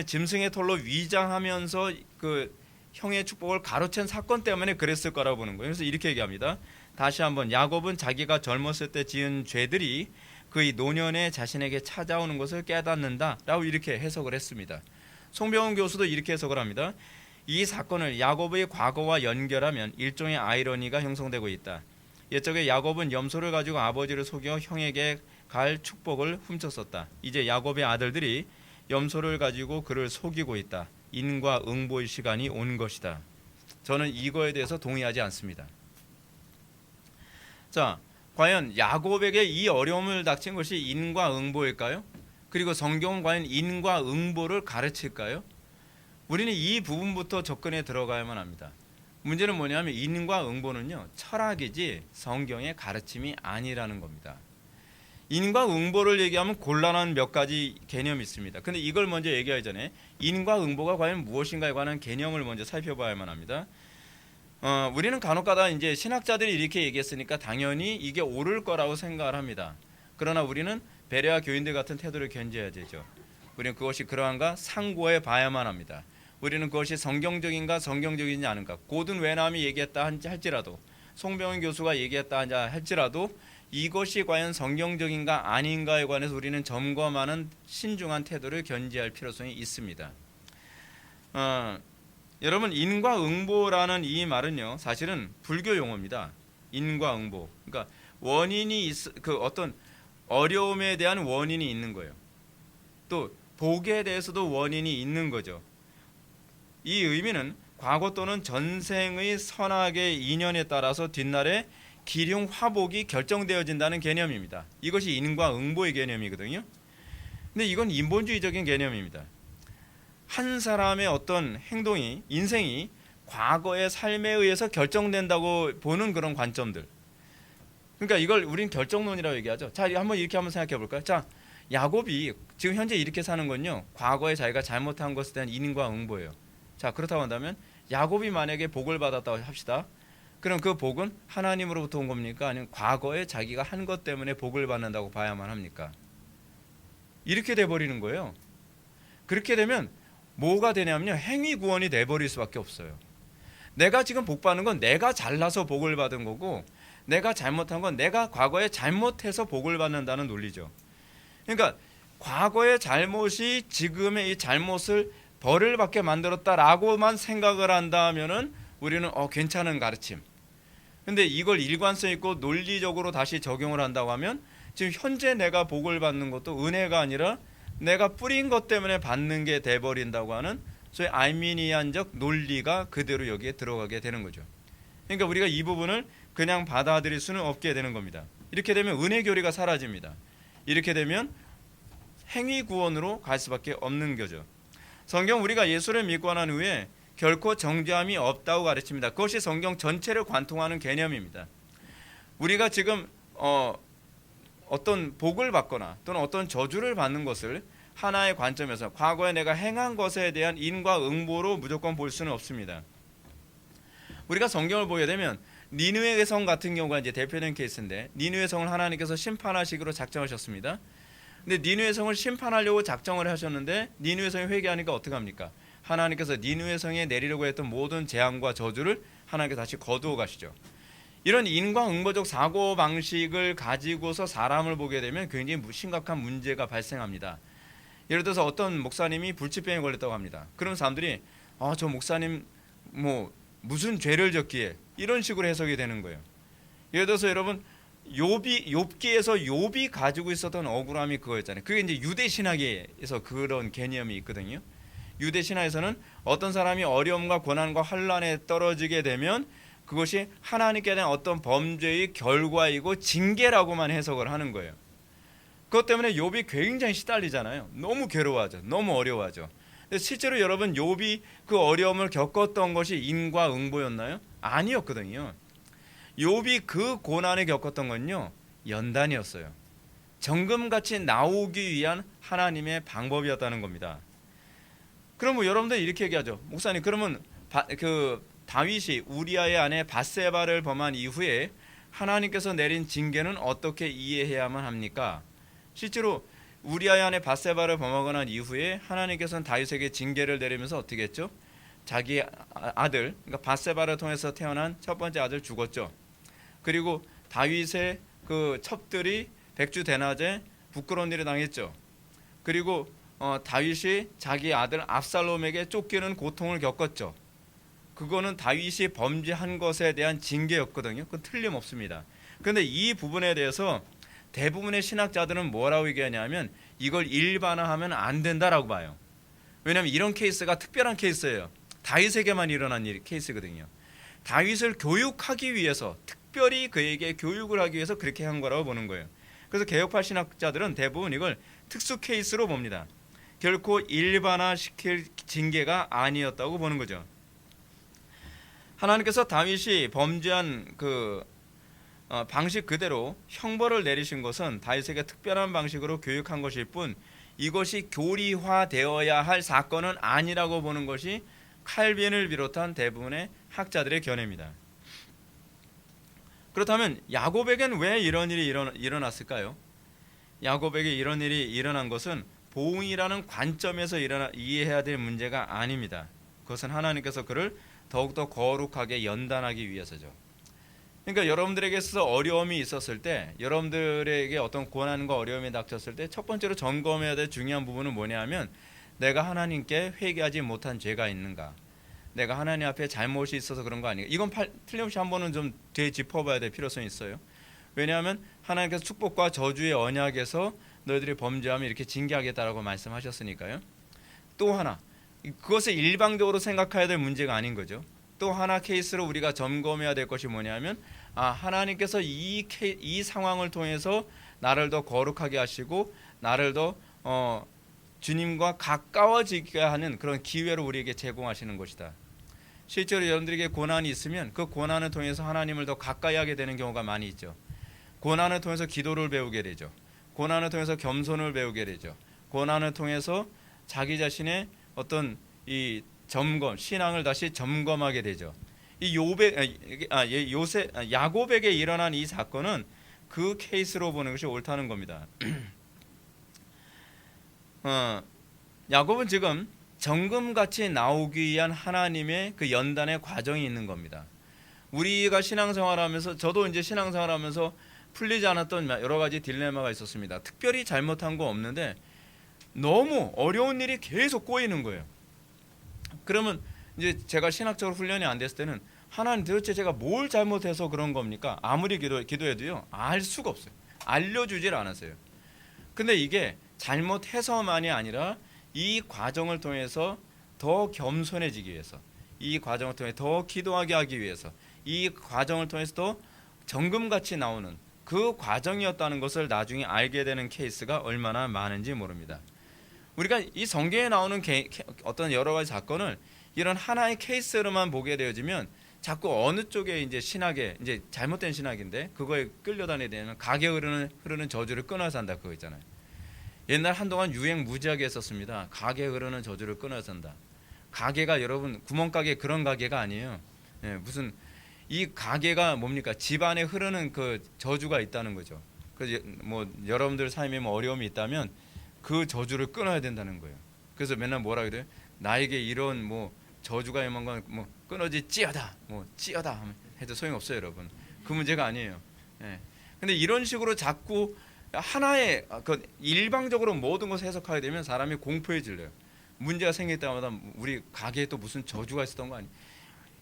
짐승의 털로 위장하면서 그 형의 축복을 가로챈 사건 때문에 그랬을 거라고 보는 거예요. 그래서 이렇게 얘기합니다. 다시 한번 야곱은 자기가 젊었을 때 지은 죄들이 그의 노년에 자신에게 찾아오는 것을 깨닫는다라고 이렇게 해석을 했습니다. 송병훈 교수도 이렇게 해석을 합니다. 이 사건을 야곱의 과거와 연결하면 일종의 아이러니가 형성되고 있다. 옛적에 야곱은 염소를 가지고 아버지를 속여 형에게 갈 축복을 훔쳤었다. 이제 야곱의 아들들이 염소를 가지고 그를 속이고 있다. 인과 응보의 시간이 온 것이다. 저는 이거에 대해서 동의하지 않습니다. 자, 과연 야곱에게 이 어려움을 닥친 것이 인과 응보일까요? 그리고 성경은 과연 인과 응보를 가르칠까요? 우리는 이 부분부터 접근해 들어가야만 합니다. 문제는 뭐냐면 인과 응보는요, 철학이지 성경의 가르침이 아니라는 겁니다. 인과 응보를 얘기하면 곤란한 몇 가지 개념이 있습니다. 근데 이걸 먼저 얘기하기 전에 인과 응보가 과연 무엇인가에 관한 개념을 먼저 살펴봐야만 합니다. 우리는 간혹가다 이제 신학자들이 이렇게 얘기했으니까 당연히 이게 옳을 거라고 생각을 합니다. 그러나 우리는 베레아 교인들 같은 태도를 견지해야 되죠. 우리는 그것이 그러한가 상고해 봐야만 합니다. 우리는 그것이 성경적인가 성경적이지 않은가, 고든 웨남이 얘기했다 할지라도, 송병훈 교수가 얘기했다 할지라도 이것이 과연 성경적인가 아닌가에 관해서 우리는 점검하는 신중한 태도를 견지할 필요성이 있습니다. 여러분, 인과응보라는 이 말은요, 사실은 불교 용어입니다. 인과응보. 그러니까 그 어떤 어려움에 대한 원인이 있는 거예요. 또 복에 대해서도 원인이 있는 거죠. 이 의미는 과거 또는 전생의 선악의 인연에 따라서 뒷날에 기륭 화복이 결정되어진다는 개념입니다. 이것이 인과응보의 개념이거든요. 근데 이건 인본주의적인 개념입니다. 한 사람의 어떤 행동이, 인생이 과거의 삶에 의해서 결정된다고 보는 그런 관점들. 그러니까 이걸 우린 결정론이라고 얘기하죠. 자, 한번 이렇게 한번 생각해 볼까요? 자, 야곱이 지금 현재 이렇게 사는 건요, 과거에 자기가 잘못한 것에 대한 인과응보예요. 자, 그렇다고 한다면 야곱이 만약에 복을 받았다고 합시다. 그럼 그 복은 하나님으로부터 온 겁니까? 아니면 과거에 자기가 한 것 때문에 복을 받는다고 봐야만 합니까? 이렇게 돼버리는 거예요. 그렇게 되면 뭐가 되냐면요, 행위 구원이 돼버릴 수밖에 없어요. 내가 지금 복 받는 건 내가 잘나서 복을 받은 거고, 내가 잘못한 건 내가 과거에 잘못해서 복을 받는다는 논리죠. 그러니까 과거의 잘못이 지금의 이 잘못을 벌을 받게 만들었다라고만 생각을 한다면은 우리는 괜찮은 가르침. 근데 이걸 일관성 있고 논리적으로 다시 적용을 한다고 하면 지금 현재 내가 복을 받는 것도 은혜가 아니라 내가 뿌린 것 때문에 받는 게 돼버린다고 하는 소위 알미니안적 논리가 그대로 여기에 들어가게 되는 거죠. 그러니까 우리가 이 부분을 그냥 받아들일 수는 없게 되는 겁니다. 이렇게 되면 은혜 교리가 사라집니다. 이렇게 되면 행위 구원으로 갈 수밖에 없는 거죠. 성경 우리가 예수를 믿고 난 후에 결코 정죄함이 없다고 가르칩니다. 그것이 성경 전체를 관통하는 개념입니다. 우리가 지금 어떤 복을 받거나 또는 어떤 저주를 받는 것을 하나의 관점에서 과거에 내가 행한 것에 대한 인과응보로 무조건 볼 수는 없습니다. 우리가 성경을 보게 되면 니느웨 성 같은 경우가 이제 대표된 케이스인데, 니느웨 성을 하나님께서 심판하시기로 작정하셨습니다. 근데 니느웨 성을 심판하려고 작정을 하셨는데 니느웨 성이 회개하니까 어떻게 합니까? 하나님께서 니느웨 성에 내리려고 했던 모든 재앙과 저주를 하나님께서 다시 거두어 가시죠. 이런 인과응보적 사고 방식을 가지고서 사람을 보게 되면 굉장히 심각한 문제가 발생합니다. 예를 들어서 어떤 목사님이 불치병에 걸렸다고 합니다. 그런 사람들이 저 목사님 무슨 죄를 졌기에 이런 식으로 해석이 되는 거예요. 예를 들어서 여러분 욥기에서 욥이 가지고 있었던 억울함이 그거였잖아요. 그게 이제 유대 신학에서 그런 개념이 있거든요. 유대 신학에서는 어떤 사람이 어려움과 고난과 환난에 떨어지게 되면 그것이 하나님께 대한 어떤 범죄의 결과이고 징계라고만 해석을 하는 거예요. 그것 때문에 욥이 굉장히 시달리잖아요. 너무 괴로워하죠. 너무 어려워하죠. 근데 실제로 여러분 욥이 그 어려움을 겪었던 것이 인과응보였나요? 아니었거든요. 욥이 그 고난을 겪었던 건요, 연단이었어요. 정금같이 나오기 위한 하나님의 방법이었다는 겁니다. 그럼 여러분들 이렇게 얘기하죠. 목사님, 그러면 다윗이 우리아의 아내 밧세바를 범한 이후에 하나님께서 내린 징계는 어떻게 이해해야만 합니까? 실제로 우리아의 아내 밧세바를 범하고 난 이후에 하나님께서는 다윗에게 징계를 내리면서 어떻게 했죠? 자기 아들, 그러니까 밧세바를 통해서 태어난 첫 번째 아들 죽었죠. 그리고 다윗의 그 첩들이 백주대낮에 부끄러운 일을 당했죠. 그리고 다윗이 자기 아들 압살롬에게 쫓기는 고통을 겪었죠. 그거는 다윗이 범죄한 것에 대한 징계였거든요. 그건 틀림없습니다. 그런데 이 부분에 대해서 대부분의 신학자들은 뭐라고 얘기하냐면 이걸 일반화하면 안 된다라고 봐요. 왜냐하면 이런 케이스가 특별한 케이스예요. 다윗에게만 일어난 케이스거든요. 다윗을 교육하기 위해서, 특별히 그에게 교육을 하기 위해서 그렇게 한 거라고 보는 거예요. 그래서 개혁파 신학자들은 대부분 이걸 특수 케이스로 봅니다. 결코 일반화시킬 징계가 아니었다고 보는 거죠. 하나님께서 다윗이 범죄한 그 방식 그대로 형벌을 내리신 것은 다윗에게 특별한 방식으로 교육한 것일 뿐, 이것이 교리화되어야 할 사건은 아니라고 보는 것이 칼빈을 비롯한 대부분의 학자들의 견해입니다. 그렇다면 야곱에겐 왜 이런 일이 일어났을까요? 야곱에게 이런 일이 일어난 것은 보응이라는 관점에서 이해해야 될 문제가 아닙니다. 그것은 하나님께서 그를 더욱더 거룩하게 연단하기 위해서죠. 그러니까 여러분들에게 있어서 어려움이 있었을 때, 여러분들에게 어떤 고난과 어려움이 닥쳤을 때 첫 번째로 점검해야 될 중요한 부분은 뭐냐 하면, 내가 하나님께 회개하지 못한 죄가 있는가, 내가 하나님 앞에 잘못이 있어서 그런 거 아니에요. 이건 틀림없이 한 번은 좀 되짚어봐야 될 필요성이 있어요. 왜냐하면 하나님께서 축복과 저주의 언약에서 너희들이 범죄하면 이렇게 징계하겠다라고 말씀하셨으니까요. 또 하나, 그것을 일방적으로 생각해야 될 문제가 아닌 거죠. 또 하나 케이스로 우리가 점검해야 될 것이 뭐냐면, 하나님께서 이 상황을 통해서 나를 더 거룩하게 하시고 나를 더 주님과 가까워지게 하는 그런 기회를 우리에게 제공하시는 것이다. 실제로 여러분들에게 고난이 있으면 그 고난을 통해서 하나님을 더 가까이 하게 되는 경우가 많이 있죠. 고난을 통해서 기도를 배우게 되죠. 고난을 통해서 겸손을 배우게 되죠. 고난을 통해서 자기 자신의 어떤 이 점검, 신앙을 다시 점검하게 되죠. 이 야곱에게 일어난 이 사건은 그 케이스로 보는 것이 옳다는 겁니다. 야곱은 지금 정금같이 나오기 위한 하나님의 그 연단의 과정이 있는 겁니다. 우리가 신앙생활하면서, 저도 이제 신앙생활하면서 풀리지 않았던 여러 가지 딜레마가 있었습니다. 특별히 잘못한 거 없는데 너무 어려운 일이 계속 꼬이는 거예요. 그러면 이제 제가 신학적으로 훈련이 안 됐을 때는, 하나님 도대체 제가 뭘 잘못해서 그런 겁니까? 아무리 기도해도요 알 수가 없어요. 알려주질 않았어요. 근데 이게 잘못해서만이 아니라 이 과정을 통해서 더 겸손해지기 위해서, 이 과정을 통해 더 기도하게 하기 위해서, 이 과정을 통해서 더 정금같이 나오는 그 과정이었다는 것을 나중에 알게 되는 케이스가 얼마나 많은지 모릅니다. 우리가 이 성경에 나오는 어떤 여러 가지 사건을 이런 하나의 케이스로만 보게 되어지면 자꾸 어느 쪽에 이제 신학에, 이제 잘못된 신학인데 그거에 끌려다니게 되면 가게 흐르는 저주를 끊어서 한다, 그거 있잖아요. 옛날 한동안 유행 무지하게 했었습니다. 가게 흐르는 저주를 끊어서 한다. 가게가 여러분 구멍가게 그런 가게가 아니에요. 무슨 이 가게가 뭡니까? 집안에 흐르는 그 저주가 있다는 거죠. 그래서 뭐 여러분들 삶에 뭐 어려움이 있다면 그 저주를 끊어야 된다는 거예요. 그래서 맨날 뭐라 그래요? 나에게 이런 뭐 저주가 임한 건 뭐 끊어지찌어다, 뭐 찌어다 해도 소용없어요, 여러분. 그 문제가 아니에요. 근데 이런 식으로 자꾸 하나의 그 일방적으로 모든 것을 해석하게 되면 사람이 공포에 질려요. 문제가 생길 때마다 우리 가게에 또 무슨 저주가 있었던 거 아니에요?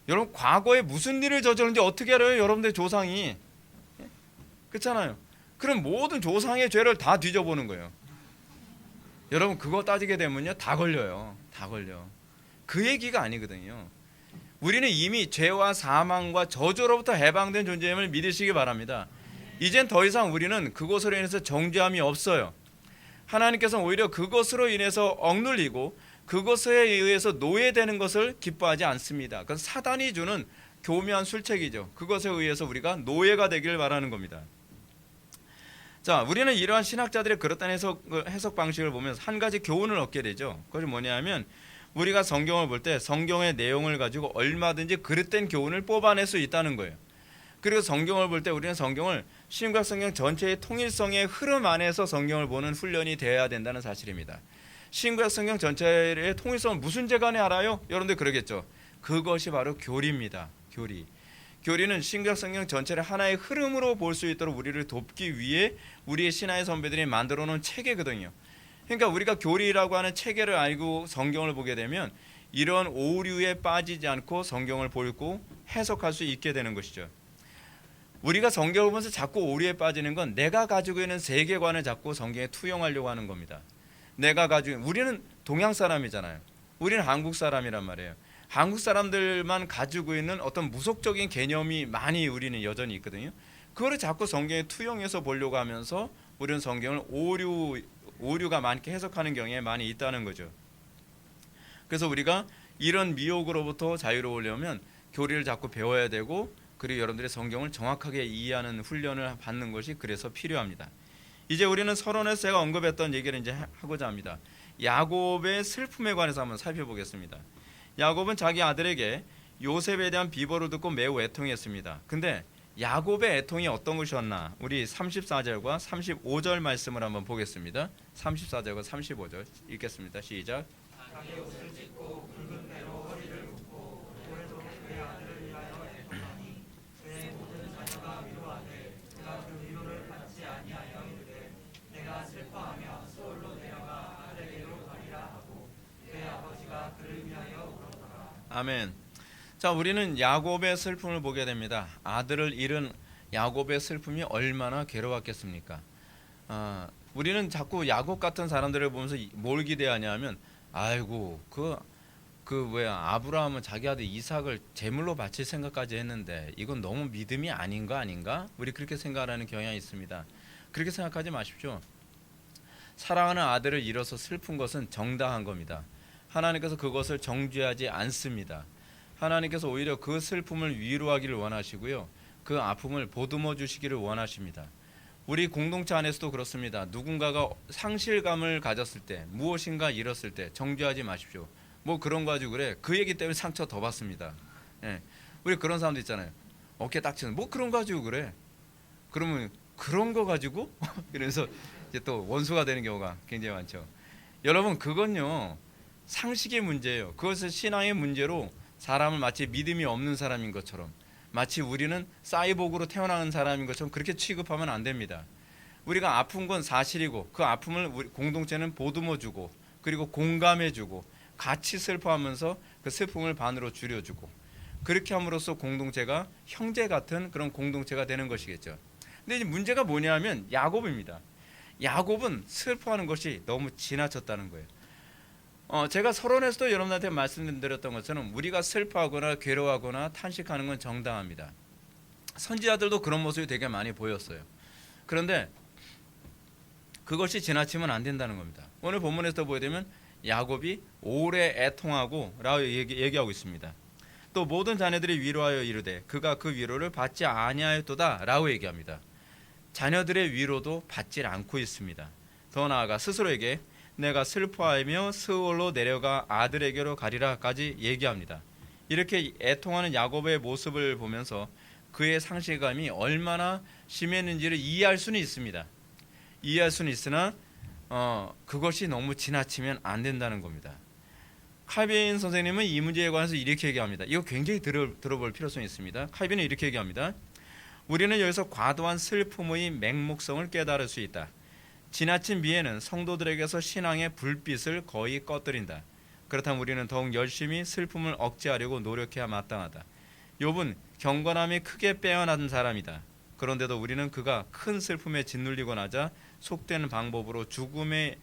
여러분, 과거에 무슨 일을 저질렀는지 어떻게 알아요? 여러분들 조상이. 그렇잖아요. 그럼 모든 조상의 죄를 다 뒤져보는 거예요. 여러분, 그거 따지게 되면요 다 걸려요. 다 걸려. 그 얘기가 아니거든요. 우리는 이미 죄와 사망과 저주로부터 해방된 존재임을 믿으시기 바랍니다. 이젠 더 이상 우리는 그것으로 인해서 정죄함이 없어요. 하나님께서는 오히려 그것으로 인해서 억눌리고 그것에 의해서 노예되는 것을 기뻐하지 않습니다. 그건 사단이 주는 교묘한 술책이죠. 그것에 의해서 우리가 노예가 되길 바라는 겁니다. 자, 우리는 이러한 신학자들의 그렇다는 해석 방식을 보면서 한 가지 교훈을 얻게 되죠. 그것이 뭐냐면, 우리가 성경을 볼 때 성경의 내용을 가지고 얼마든지 그릇된 교훈을 뽑아낼 수 있다는 거예요. 그리고 성경을 볼 때 우리는 성경을 신구약 성경 전체의 통일성의 흐름 안에서 성경을 보는 훈련이 되어야 된다는 사실입니다. 신구약 성경 전체의 통일성을 무슨 재간에 알아요? 여러분들 그러겠죠. 그것이 바로 교리입니다. 교리. 교리는 신구약 성경 전체를 하나의 흐름으로 볼 수 있도록 우리를 돕기 위해 우리의 신화의 선배들이 만들어 놓은 체계거든요. 그러니까 우리가 교리라고 하는 체계를 알고 성경을 보게 되면 이런 오류에 빠지지 않고 성경을 보고 해석할 수 있게 되는 것이죠. 우리가 성경을 보면서 자꾸 오류에 빠지는 건 내가 가지고 있는 세계관을 자꾸 성경에 투영하려고 하는 겁니다. 우리는 동양 사람이잖아요. 우리는 한국 사람이란 말이에요. 한국 사람들만 가지고 있는 어떤 무속적인 개념이 많이 우리는 여전히 있거든요. 그거를 자꾸 성경에 투영해서 보려고 하면서 우리는 성경을 오류가 많게 해석하는 경향이 많이 있다는 거죠. 그래서 우리가 이런 미혹으로부터 자유로우려면 교리를 자꾸 배워야 되고, 그리고 여러분들의 성경을 정확하게 이해하는 훈련을 받는 것이 그래서 필요합니다. 이제 우리는 서론에서 제가 언급했던 얘기를 이제 하고자 합니다. 야곱의 슬픔에 관해서 한번 살펴보겠습니다. 야곱은 자기 아들에게 요셉에 대한 비보를 듣고 매우 애통했습니다. 근데 야곱의 애통이 어떤 것이었나? 우리 34절과 35절 말씀을 한번 보겠습니다. 34절과 35절 읽겠습니다. 시작. 아멘. 자, 우리는 야곱의 슬픔을 보게 됩니다. 아들을 잃은 야곱의 슬픔이 얼마나 괴로웠겠습니까? 우리는 자꾸 야곱 같은 사람들을 보면서 뭘 기대하냐면, 아이고 아브라함은 자기 아들 이삭을 제물로 바칠 생각까지 했는데 이건 너무 믿음이 아닌가? 우리 그렇게 생각하는 경향이 있습니다. 그렇게 생각하지 마십시오. 사랑하는 아들을 잃어서 슬픈 것은 정당한 겁니다. 하나님께서 그것을 정죄하지 않습니다. 하나님께서 오히려 그 슬픔을 위로하기를 원하시고요, 그 아픔을 보듬어 주시기를 원하십니다. 우리 공동체 안에서도 그렇습니다. 누군가가 상실감을 가졌을 때, 무엇인가 잃었을 때 정죄하지 마십시오. 뭐 그런 거 가지고 그래, 그 얘기 때문에 상처 더 받습니다. 예. 우리 그런 사람도 있잖아요. 어깨 딱 치는, 뭐 그런 거 가지고 그래. 그러면 그런 거 가지고 이러면서 이제 또 원수가 되는 경우가 굉장히 많죠. 여러분, 그건요 상식의 문제예요. 그것을 신앙의 문제로 사람을 마치 믿음이 없는 사람인 것처럼, 마치 우리는 사이보그로 태어난 사람인 것처럼 그렇게 취급하면 안 됩니다. 우리가 아픈 건 사실이고, 그 아픔을 우리 공동체는 보듬어주고, 그리고 공감해주고, 같이 슬퍼하면서 그 슬픔을 반으로 줄여주고, 그렇게 함으로써 공동체가 형제 같은 그런 공동체가 되는 것이겠죠. 근데 이제 문제가 뭐냐면 야곱입니다. 야곱은 슬퍼하는 것이 너무 지나쳤다는 거예요. 제가 서론에서도 여러분한테 말씀드렸던 것처럼 우리가 슬퍼하거나 괴로워하거나 탄식하는 건 정당합니다. 선지자들도 그런 모습이 되게 많이 보였어요. 그런데 그것이 지나치면 안 된다는 겁니다. 오늘 본문에서 보게 되면 야곱이 오래 애통하고 라고 얘기하고 있습니다. 또 모든 자녀들이 위로하여 이르되 그가 그 위로를 받지 아니하였도다 라고 얘기합니다. 자녀들의 위로도 받지 않고 있습니다. 더 나아가 스스로에게 내가 슬퍼하며 스올로 내려가 아들에게로 가리라까지 얘기합니다. 이렇게 애통하는 야곱의 모습을 보면서 그의 상실감이 얼마나 심했는지를 이해할 수는 있습니다. 이해할 수는 있으나 그것이 너무 지나치면 안 된다는 겁니다. 칼빈 선생님은 이 문제에 관해서 이렇게 얘기합니다. 이거 굉장히 들어볼 필요성이 있습니다. 칼빈은 이렇게 얘기합니다. 우리는 여기서 과도한 슬픔의 맹목성을 깨달을 수 있다. 지나친 미에는 성도들에게서 신앙의 불빛을 거의 꺼뜨린다. 그렇다면 우리는 더욱 열심히 슬픔을 억제하려고 노력해야 마땅하다. 욥은 경건함이 크게 빼어난 사람이다. 그런데도 우리는 그가 큰 슬픔에 짓눌리고 나자 속되는 방법으로 죽음에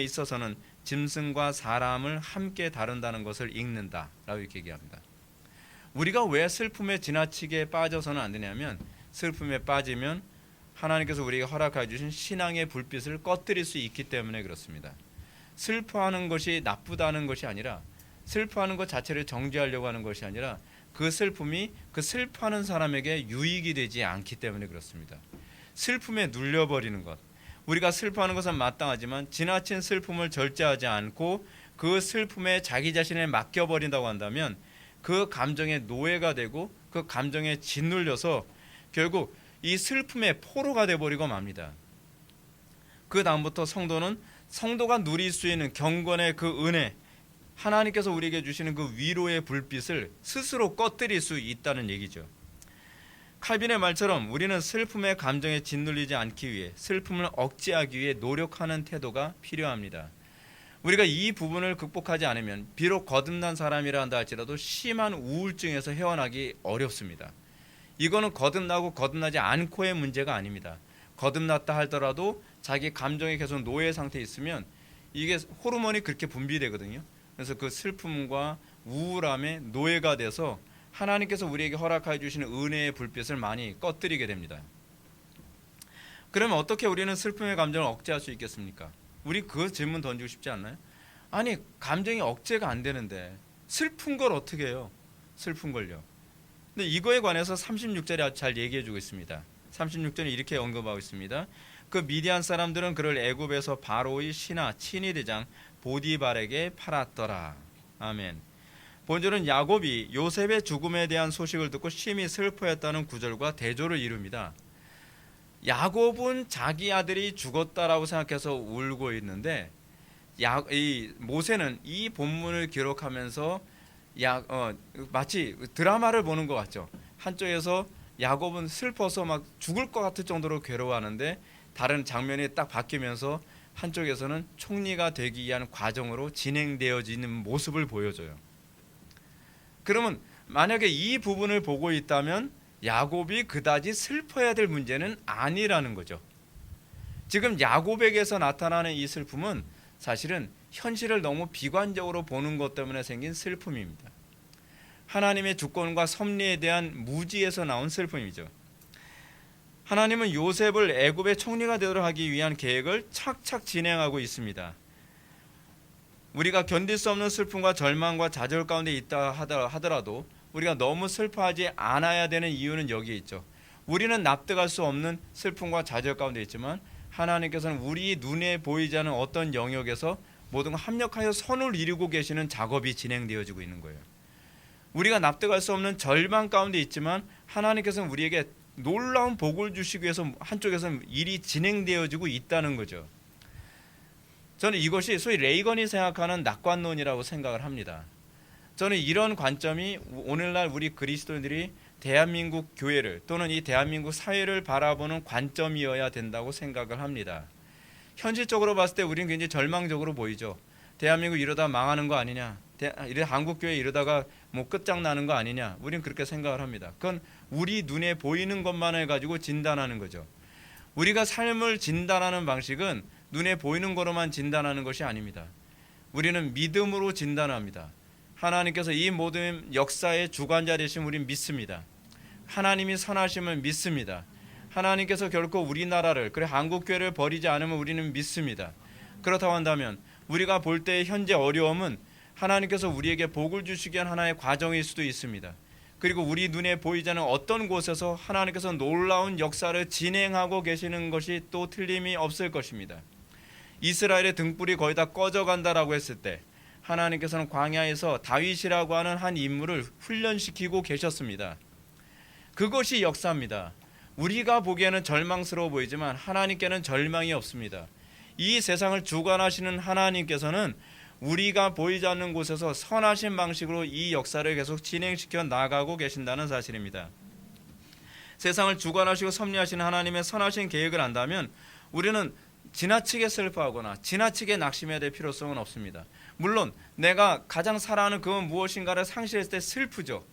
있어서는 짐승과 사람을 함께 다룬다는 것을 읽는다 라고 이렇게 얘기합니다. 우리가 왜 슬픔에 지나치게 빠져서는 안 되냐면, 슬픔에 빠지면 하나님께서 우리에게 허락해 주신 신앙의 불빛을 꺼뜨릴 수 있기 때문에 그렇습니다. 슬퍼하는 것이 나쁘다는 것이 아니라, 슬퍼하는 것 자체를 정죄하려고 하는 것이 아니라, 그 슬픔이 그 슬퍼하는 사람에게 유익이 되지 않기 때문에 그렇습니다. 슬픔에 눌려버리는 것, 우리가 슬퍼하는 것은 마땅하지만 지나친 슬픔을 절제하지 않고 그 슬픔에 자기 자신을 맡겨버린다고 한다면 그 감정의 노예가 되고 그 감정에 짓눌려서 결국 이 슬픔의 포로가 되어버리고 맙니다. 그 다음부터 성도가 누릴 수 있는 경건의 그 은혜, 하나님께서 우리에게 주시는 그 위로의 불빛을 스스로 꺼뜨릴 수 있다는 얘기죠. 칼빈의 말처럼 우리는 슬픔의 감정에 짓눌리지 않기 위해, 슬픔을 억제하기 위해 노력하는 태도가 필요합니다. 우리가 이 부분을 극복하지 않으면 비록 거듭난 사람이라 한다 할지라도 심한 우울증에서 헤어나기 어렵습니다. 이거는 거듭나고 거듭나지 않고의 문제가 아닙니다. 거듭났다 하더라도 자기 감정에 계속 노예 상태에 있으면 이게 호르몬이 그렇게 분비되거든요. 그래서 그 슬픔과 우울함의 노예가 돼서 하나님께서 우리에게 허락해 주시는 은혜의 불빛을 많이 꺼뜨리게 됩니다. 그러면 어떻게 우리는 슬픔의 감정을 억제할 수 있겠습니까? 우리 그 질문 던지고 싶지 않나요? 아니, 감정이 억제가 안 되는데 슬픈 걸 어떻게 해요? 슬픈 걸요. 근데 이거에 관해서 36절에 아주 잘 얘기해 주고 있습니다. 36절에 이렇게 언급하고 있습니다. 그 미디안 사람들은 그를 애굽에서 바로의 신하 친위 대장 보디발에게 팔았더라. 아멘. 본절은 야곱이 요셉의 죽음에 대한 소식을 듣고 심히 슬퍼했다는 구절과 대조를 이룹니다. 야곱은 자기 아들이 죽었다라고 생각해서 울고 있는데, 이 모세는 이 본문을 기록하면서 마치 드라마를 보는 것 같죠. 한쪽에서 야곱은 슬퍼서 막 죽을 것 같을 정도로 괴로워하는데, 다른 장면이 딱 바뀌면서 한쪽에서는 총리가 되기 위한 과정으로 진행되어지는 모습을 보여줘요. 그러면 만약에 이 부분을 보고 있다면 야곱이 그다지 슬퍼해야 될 문제는 아니라는 거죠. 지금 야곱에게서 나타나는 이 슬픔은 사실은 현실을 너무 비관적으로 보는 것 때문에 생긴 슬픔입니다. 하나님의 주권과 섭리에 대한 무지에서 나온 슬픔이죠. 하나님은 요셉을 애굽의 총리가 되도록 하기 위한 계획을 착착 진행하고 있습니다. 우리가 견딜 수 없는 슬픔과 절망과 좌절 가운데 있다 하더라도 우리가 너무 슬퍼하지 않아야 되는 이유는 여기에 있죠. 우리는 납득할 수 없는 슬픔과 좌절 가운데 있지만 하나님께서는 우리 눈에 보이지 않는 어떤 영역에서 모든 합력하여 선을 이루고 계시는 작업이 진행되어지고 있는 거예요. 우리가 납득할 수 없는 절망 가운데 있지만 하나님께서는 우리에게 놀라운 복을 주시기 위해서 한쪽에서는 일이 진행되어지고 있다는 거죠. 저는 이것이 소위 레이건이 생각하는 낙관론이라고 생각을 합니다. 저는 이런 관점이 오늘날 우리 그리스도인들이 대한민국 교회를 또는 이 대한민국 사회를 바라보는 관점이어야 된다고 생각을 합니다. 현실적으로 봤을 때 우리는 굉장히 절망적으로 보이죠. 대한민국 이러다 망하는 거 아니냐, 한국교회 이러다가 뭐 끝장나는 거 아니냐, 우리는 그렇게 생각을 합니다. 그건 우리 눈에 보이는 것만을 가지고 진단하는 거죠. 우리가 삶을 진단하는 방식은 눈에 보이는 거로만 진단하는 것이 아닙니다. 우리는 믿음으로 진단합니다. 하나님께서 이 모든 역사의 주관자 되심을 우리는 믿습니다. 하나님이 선하심을 믿습니다. 하나님께서 결코 우리나라를, 그래 한국교회를 버리지 않으면 우리는 믿습니다. 그렇다고 한다면 우리가 볼 때의 현재 어려움은 하나님께서 우리에게 복을 주시기 위한 하나의 과정일 수도 있습니다. 그리고 우리 눈에 보이지 않는 어떤 곳에서 하나님께서 놀라운 역사를 진행하고 계시는 것이 또 틀림이 없을 것입니다. 이스라엘의 등불이 거의 다 꺼져간다라고 했을 때 하나님께서는 광야에서 다윗이라고 하는 한 인물을 훈련시키고 계셨습니다. 그것이 역사입니다. 우리가 보기에는 절망스러워 보이지만 하나님께는 절망이 없습니다. 이 세상을 주관하시는 하나님께서는 우리가 보이지 않는 곳에서 선하신 방식으로 이 역사를 계속 진행시켜 나가고 계신다는 사실입니다. 세상을 주관하시고 섭리하시는 하나님의 선하신 계획을 안다면 우리는 지나치게 슬퍼하거나 지나치게 낙심해야 될 필요성은 없습니다. 물론 내가 가장 사랑하는 그건 무엇인가를 상실했을 때 슬프죠.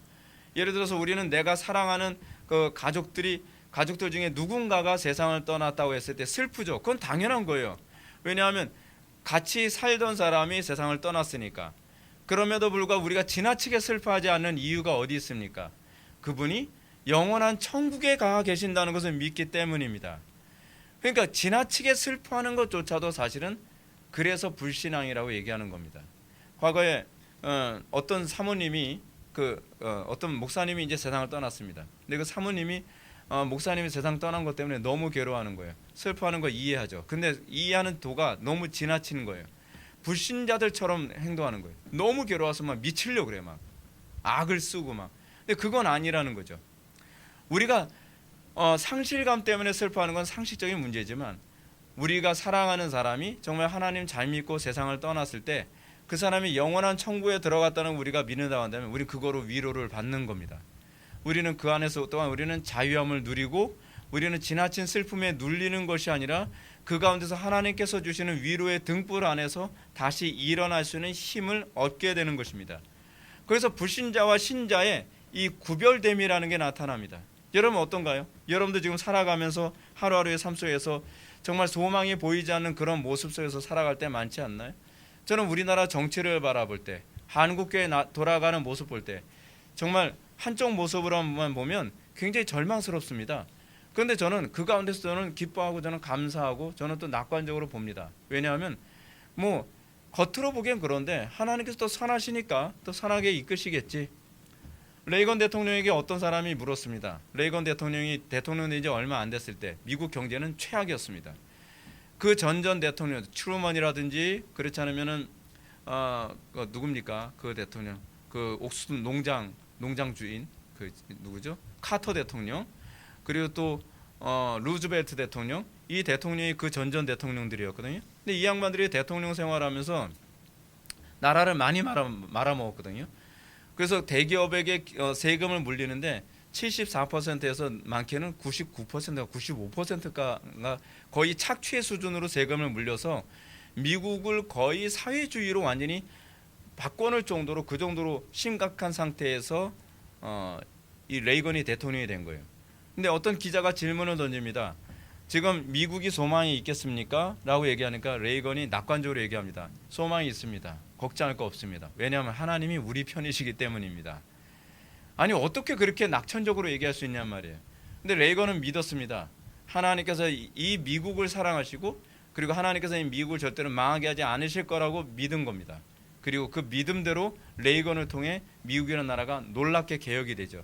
예를 들어서 우리는 내가 사랑하는 그 가족들 중에 누군가가 세상을 떠났다고 했을 때 슬프죠. 그건 당연한 거예요. 왜냐하면 같이 살던 사람이 세상을 떠났으니까. 그럼에도 불구하고 우리가 지나치게 슬퍼하지 않는 이유가 어디 있습니까? 그분이 영원한 천국에 가 계신다는 것을 믿기 때문입니다. 그러니까 지나치게 슬퍼하는 것조차도 사실은 그래서 불신앙이라고 얘기하는 겁니다. 과거에 어떤 사모님이 어떤 목사님이 이제 세상을 떠났습니다. 근데 그 사모님이 목사님이 세상 떠난 것 때문에 너무 괴로워하는 거예요. 슬퍼하는 거 이해하죠. 근데 이해하는 도가 너무 지나치는 거예요. 불신자들처럼 행동하는 거예요. 너무 괴로워서 막 미치려고 그래, 막 악을 쓰고 막. 근데 그건 아니라는 거죠. 우리가 상실감 때문에 슬퍼하는 건 상식적인 문제지만 우리가 사랑하는 사람이 정말 하나님 잘 믿고 세상을 떠났을 때 그 사람이 영원한 천국에 들어갔다는 우리가 믿는다고 한다면 우리 그거로 위로를 받는 겁니다. 우리는 그 안에서 또한 우리는 자유함을 누리고 우리는 지나친 슬픔에 눌리는 것이 아니라 그 가운데서 하나님께서 주시는 위로의 등불 안에서 다시 일어날 수 있는 힘을 얻게 되는 것입니다. 그래서 불신자와 신자의 이 구별됨이라는 게 나타납니다. 여러분 어떤가요? 여러분도 지금 살아가면서 하루하루의 삶 속에서 정말 소망이 보이지 않는 그런 모습 속에서 살아갈 때 많지 않나요? 저는 우리나라 정치를 바라볼 때 한국교회 돌아가는 모습 볼 때 정말 한쪽 모습으로만 보면 굉장히 절망스럽습니다. 그런데 저는 그 가운데서 저는 기뻐하고 저는 감사하고 저는 또 낙관적으로 봅니다. 왜냐하면 뭐 겉으로 보기엔 그런데 하나님께서 또 선하시니까 또 선하게 이끄시겠지. 레이건 대통령에게 어떤 사람이 물었습니다. 레이건 대통령이 대통령된 지 얼마 안 됐을 때 미국 경제는 최악이었습니다. 그 전전 대통령 트루먼이라든지 그렇지 않으면은 누굽니까? 그 대통령 그 옥수수 농장 주인 그 누구죠? 카터 대통령 그리고 또 루즈벨트 대통령 이 대통령이 그 전전 대통령들이었거든요. 근데 이 양반들이 대통령 생활하면서 나라를 많이 말아먹었거든요. 그래서 대기업에게 세금을 물리는데 74%에서 많게는 99%가 95%가 거의 착취의 수준으로 세금을 물려서 미국을 거의 사회주의로 완전히 바꿔놓을 정도로 그 정도로 심각한 상태에서 이 레이건이 대통령이 된 거예요. 근데 어떤 기자가 질문을 던집니다. 지금 미국이 소망이 있겠습니까? 라고 얘기하니까 레이건이 낙관적으로 얘기합니다. 소망이 있습니다. 걱정할 거 없습니다. 왜냐하면 하나님이 우리 편이시기 때문입니다. 아니 어떻게 그렇게 낙천적으로 얘기할 수 있냔 말이에요. 근데 레이건은 믿었습니다. 하나님께서 이 미국을 사랑하시고 그리고 하나님께서 이 미국을 절대로 망하게 하지 않으실 거라고 믿은 겁니다. 그리고 그 믿음대로 레이건을 통해 미국이라는 나라가 놀랍게 개혁이 되죠.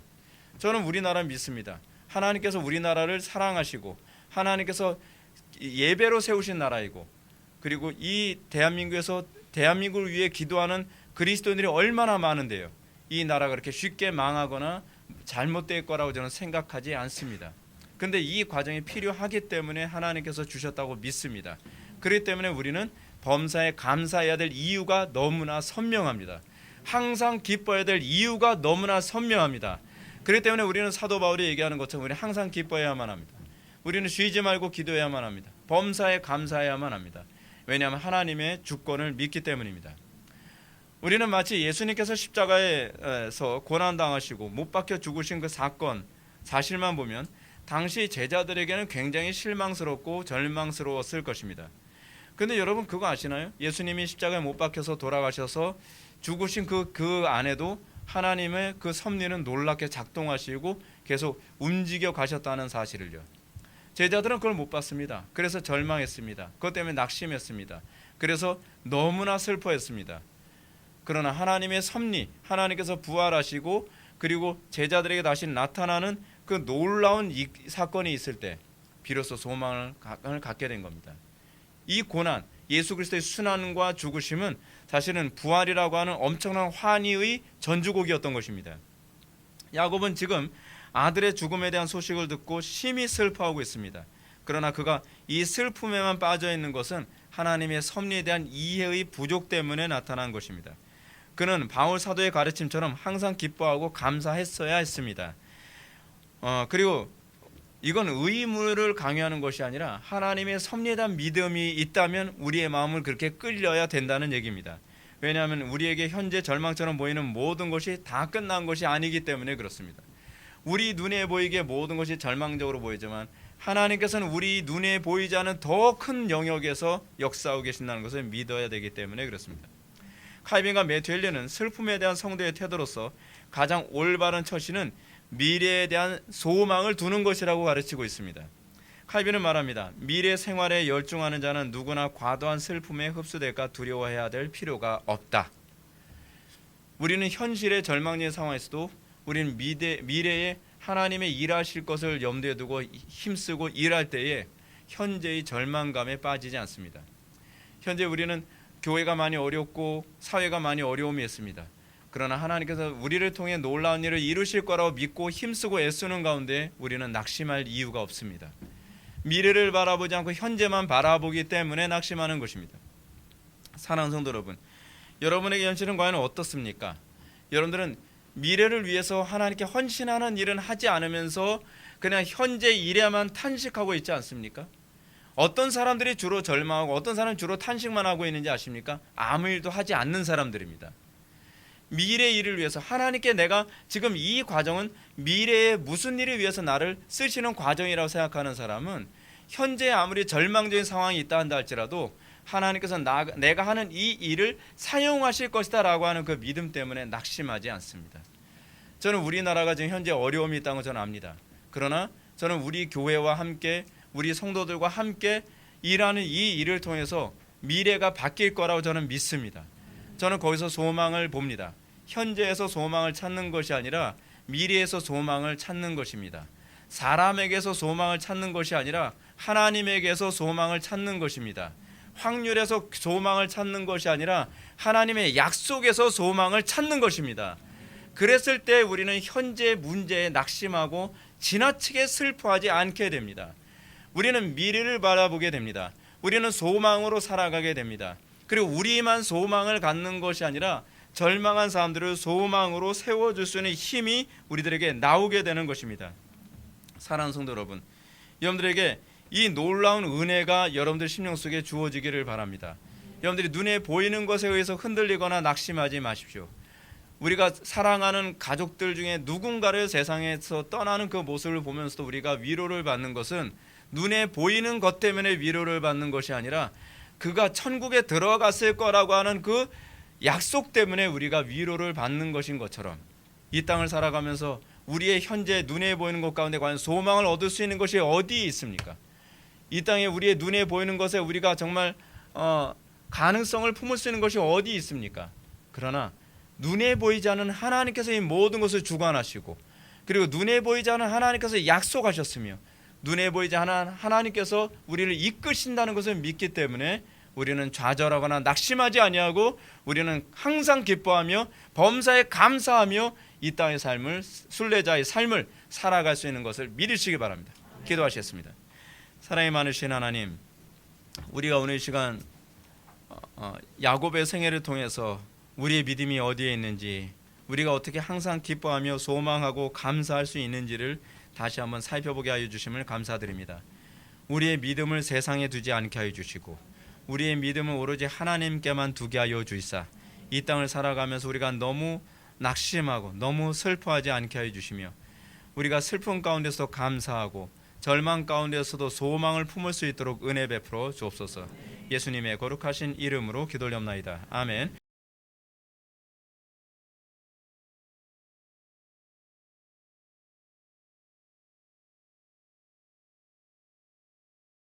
저는 우리나라 믿습니다. 하나님께서 우리나라를 사랑하시고 하나님께서 예배로 세우신 나라이고 그리고 이 대한민국에서 대한민국을 위해 기도하는 그리스도인들이 얼마나 많은데요. 이 나라가 그렇게 쉽게 망하거나 잘못될 거라고 저는 생각하지 않습니다. 그런데 이 과정이 필요하기 때문에 하나님께서 주셨다고 믿습니다. 그렇기 때문에 우리는 범사에 감사해야 될 이유가 너무나 선명합니다. 항상 기뻐해야 될 이유가 너무나 선명합니다. 그렇기 때문에 우리는 사도 바울이 얘기하는 것처럼 우리는 항상 기뻐해야만 합니다. 우리는 쉬지 말고 기도해야만 합니다. 범사에 감사해야만 합니다. 왜냐하면 하나님의 주권을 믿기 때문입니다. 우리는 마치 예수님께서 십자가에서 고난당하시고 못 박혀 죽으신 그 사건 사실만 보면 당시 제자들에게는 굉장히 실망스럽고 절망스러웠을 것입니다. 그런데 여러분 그거 아시나요? 예수님이 십자가에 못 박혀서 돌아가셔서 죽으신 그 안에도 하나님의 그 섭리는 놀랍게 작동하시고 계속 움직여 가셨다는 사실을요. 제자들은 그걸 못 봤습니다. 그래서 절망했습니다. 그것 때문에 낙심했습니다. 그래서 너무나 슬퍼했습니다. 그러나 하나님의 섭리, 하나님께서 부활하시고 그리고 제자들에게 다시 나타나는 그 놀라운 이 사건이 있을 때 비로소 소망을 갖게 된 겁니다. 이 고난, 예수 그리스도의 순환과 죽으심은 사실은 부활이라고 하는 엄청난 환희의 전주곡이었던 것입니다. 야곱은 지금 아들의 죽음에 대한 소식을 듣고 심히 슬퍼하고 있습니다. 그러나 그가 이 슬픔에만 빠져 있는 것은 하나님의 섭리에 대한 이해의 부족 때문에 나타난 것입니다. 그는 바울 사도의 가르침처럼 항상 기뻐하고 감사했어야 했습니다. 그리고 이건 의무를 강요하는 것이 아니라 하나님의 섭리에 대한 믿음이 있다면 우리의 마음을 그렇게 끌려야 된다는 얘기입니다. 왜냐하면 우리에게 현재 절망처럼 보이는 모든 것이 다 끝난 것이 아니기 때문에 그렇습니다. 우리 눈에 보이기에 모든 것이 절망적으로 보이지만 하나님께서는 우리 눈에 보이지 않은 더 큰 영역에서 역사하고 계신다는 것을 믿어야 되기 때문에 그렇습니다. 칼빈과 매튜 헬리는 슬픔에 대한 성도의 태도로서 가장 올바른 처신은 미래에 대한 소망을 두는 것이라고 가르치고 있습니다. 칼빈은 말합니다. 미래 생활에 열중하는 자는 누구나 과도한 슬픔에 흡수될까 두려워해야 될 필요가 없다. 우리는 현실의 절망적인 상황에서도 우리는 미래에 하나님의 일하실 것을 염두에 두고 힘쓰고 일할 때에 현재의 절망감에 빠지지 않습니다. 현재 우리는 교회가 많이 어렵고 사회가 많이 어려움이 있습니다. 그러나 하나님께서 우리를 통해 놀라운 일을 이루실 거라고 믿고 힘쓰고 애쓰는 가운데 우리는 낙심할 이유가 없습니다. 미래를 바라보지 않고 현재만 바라보기 때문에 낙심하는 것입니다. 사랑하는 성도 여러분, 여러분에게 현실은 과연 어떻습니까? 여러분들은 미래를 위해서 하나님께 헌신하는 일은 하지 않으면서 그냥 현재 일에만 탄식하고 있지 않습니까? 어떤 사람들이 주로 절망하고 어떤 사람은 주로 탄식만 하고 있는지 아십니까? 아무 일도 하지 않는 사람들입니다. 미래 일을 위해서 하나님께 내가 지금 이 과정은 미래에 무슨 일을 위해서 나를 쓰시는 과정이라고 생각하는 사람은 현재 아무리 절망적인 상황이 있다 한다 할지라도 하나님께서 내가 하는 이 일을 사용하실 것이다 라고 하는 그 믿음 때문에 낙심하지 않습니다. 저는 우리나라가 지금 현재 어려움이 있다는 걸 저는 압니다. 그러나 저는 우리 교회와 함께 우리 성도들과 함께 일하는 이 일을 통해서 미래가 바뀔 거라고 저는 믿습니다. 저는 거기서 소망을 봅니다. 현재에서 소망을 찾는 것이 아니라 미래에서 소망을 찾는 것입니다. 사람에게서 소망을 찾는 것이 아니라 하나님에게서 소망을 찾는 것입니다. 확률에서 소망을 찾는 것이 아니라 하나님의 약속에서 소망을 찾는 것입니다. 그랬을 때 우리는 현재 문제에 낙심하고 지나치게 슬퍼하지 않게 됩니다. 우리는 미래를 바라보게 됩니다. 우리는 소망으로 살아가게 됩니다. 그리고 우리만 소망을 갖는 것이 아니라 절망한 사람들을 소망으로 세워줄 수 있는 힘이 우리들에게 나오게 되는 것입니다. 사랑하는 성도 여러분, 여러분들에게 이 놀라운 은혜가 여러분들 심령 속에 주어지기를 바랍니다. 여러분들이 눈에 보이는 것에 의해서 흔들리거나 낙심하지 마십시오. 우리가 사랑하는 가족들 중에 누군가를 세상에서 떠나는 그 모습을 보면서도 우리가 위로를 받는 것은 눈에 보이는 것 때문에 위로를 받는 것이 아니라 그가 천국에 들어갔을 거라고 하는 그 약속 때문에 우리가 위로를 받는 것인 것처럼, 이 땅을 살아가면서 우리의 현재 눈에 보이는 것 가운데 과연 소망을 얻을 수 있는 것이 어디 있습니까? 이 땅에 우리의 눈에 보이는 것에 우리가 정말 가능성을 품을 수 있는 것이 어디 있습니까? 그러나 눈에 보이지 않는 하나님께서 이 모든 것을 주관하시고, 그리고 눈에 보이지 않는 하나님께서 약속하셨으며, 눈에 보이지 않는 하나님께서 우리를 이끄신다는 것을 믿기 때문에 우리는 좌절하거나 낙심하지 아니하고 우리는 항상 기뻐하며 범사에 감사하며 이 땅의 삶을, 순례자의 삶을 살아갈 수 있는 것을 믿으시기 바랍니다. 기도하시겠습니다. 사랑이 많으신 하나님, 우리가 오늘 이 시간 야곱의 생애를 통해서 우리의 믿음이 어디에 있는지, 우리가 어떻게 항상 기뻐하며 소망하고 감사할 수 있는지를 다시 한번 살펴보게 하여 주심을 감사드립니다. 우리의 믿음을 세상에 두지 않게 하여 주시고 우리의 믿음을 오로지 하나님께만 두게 하여 주시사 이 땅을 살아가면서 우리가 너무 낙심하고 너무 슬퍼하지 않게 하여 주시며 우리가 슬픔 가운데서 감사하고 절망 가운데서도 소망을 품을 수 있도록 은혜 베풀어 주옵소서. 예수님의 거룩하신 이름으로 기도올옵나이다. 아멘.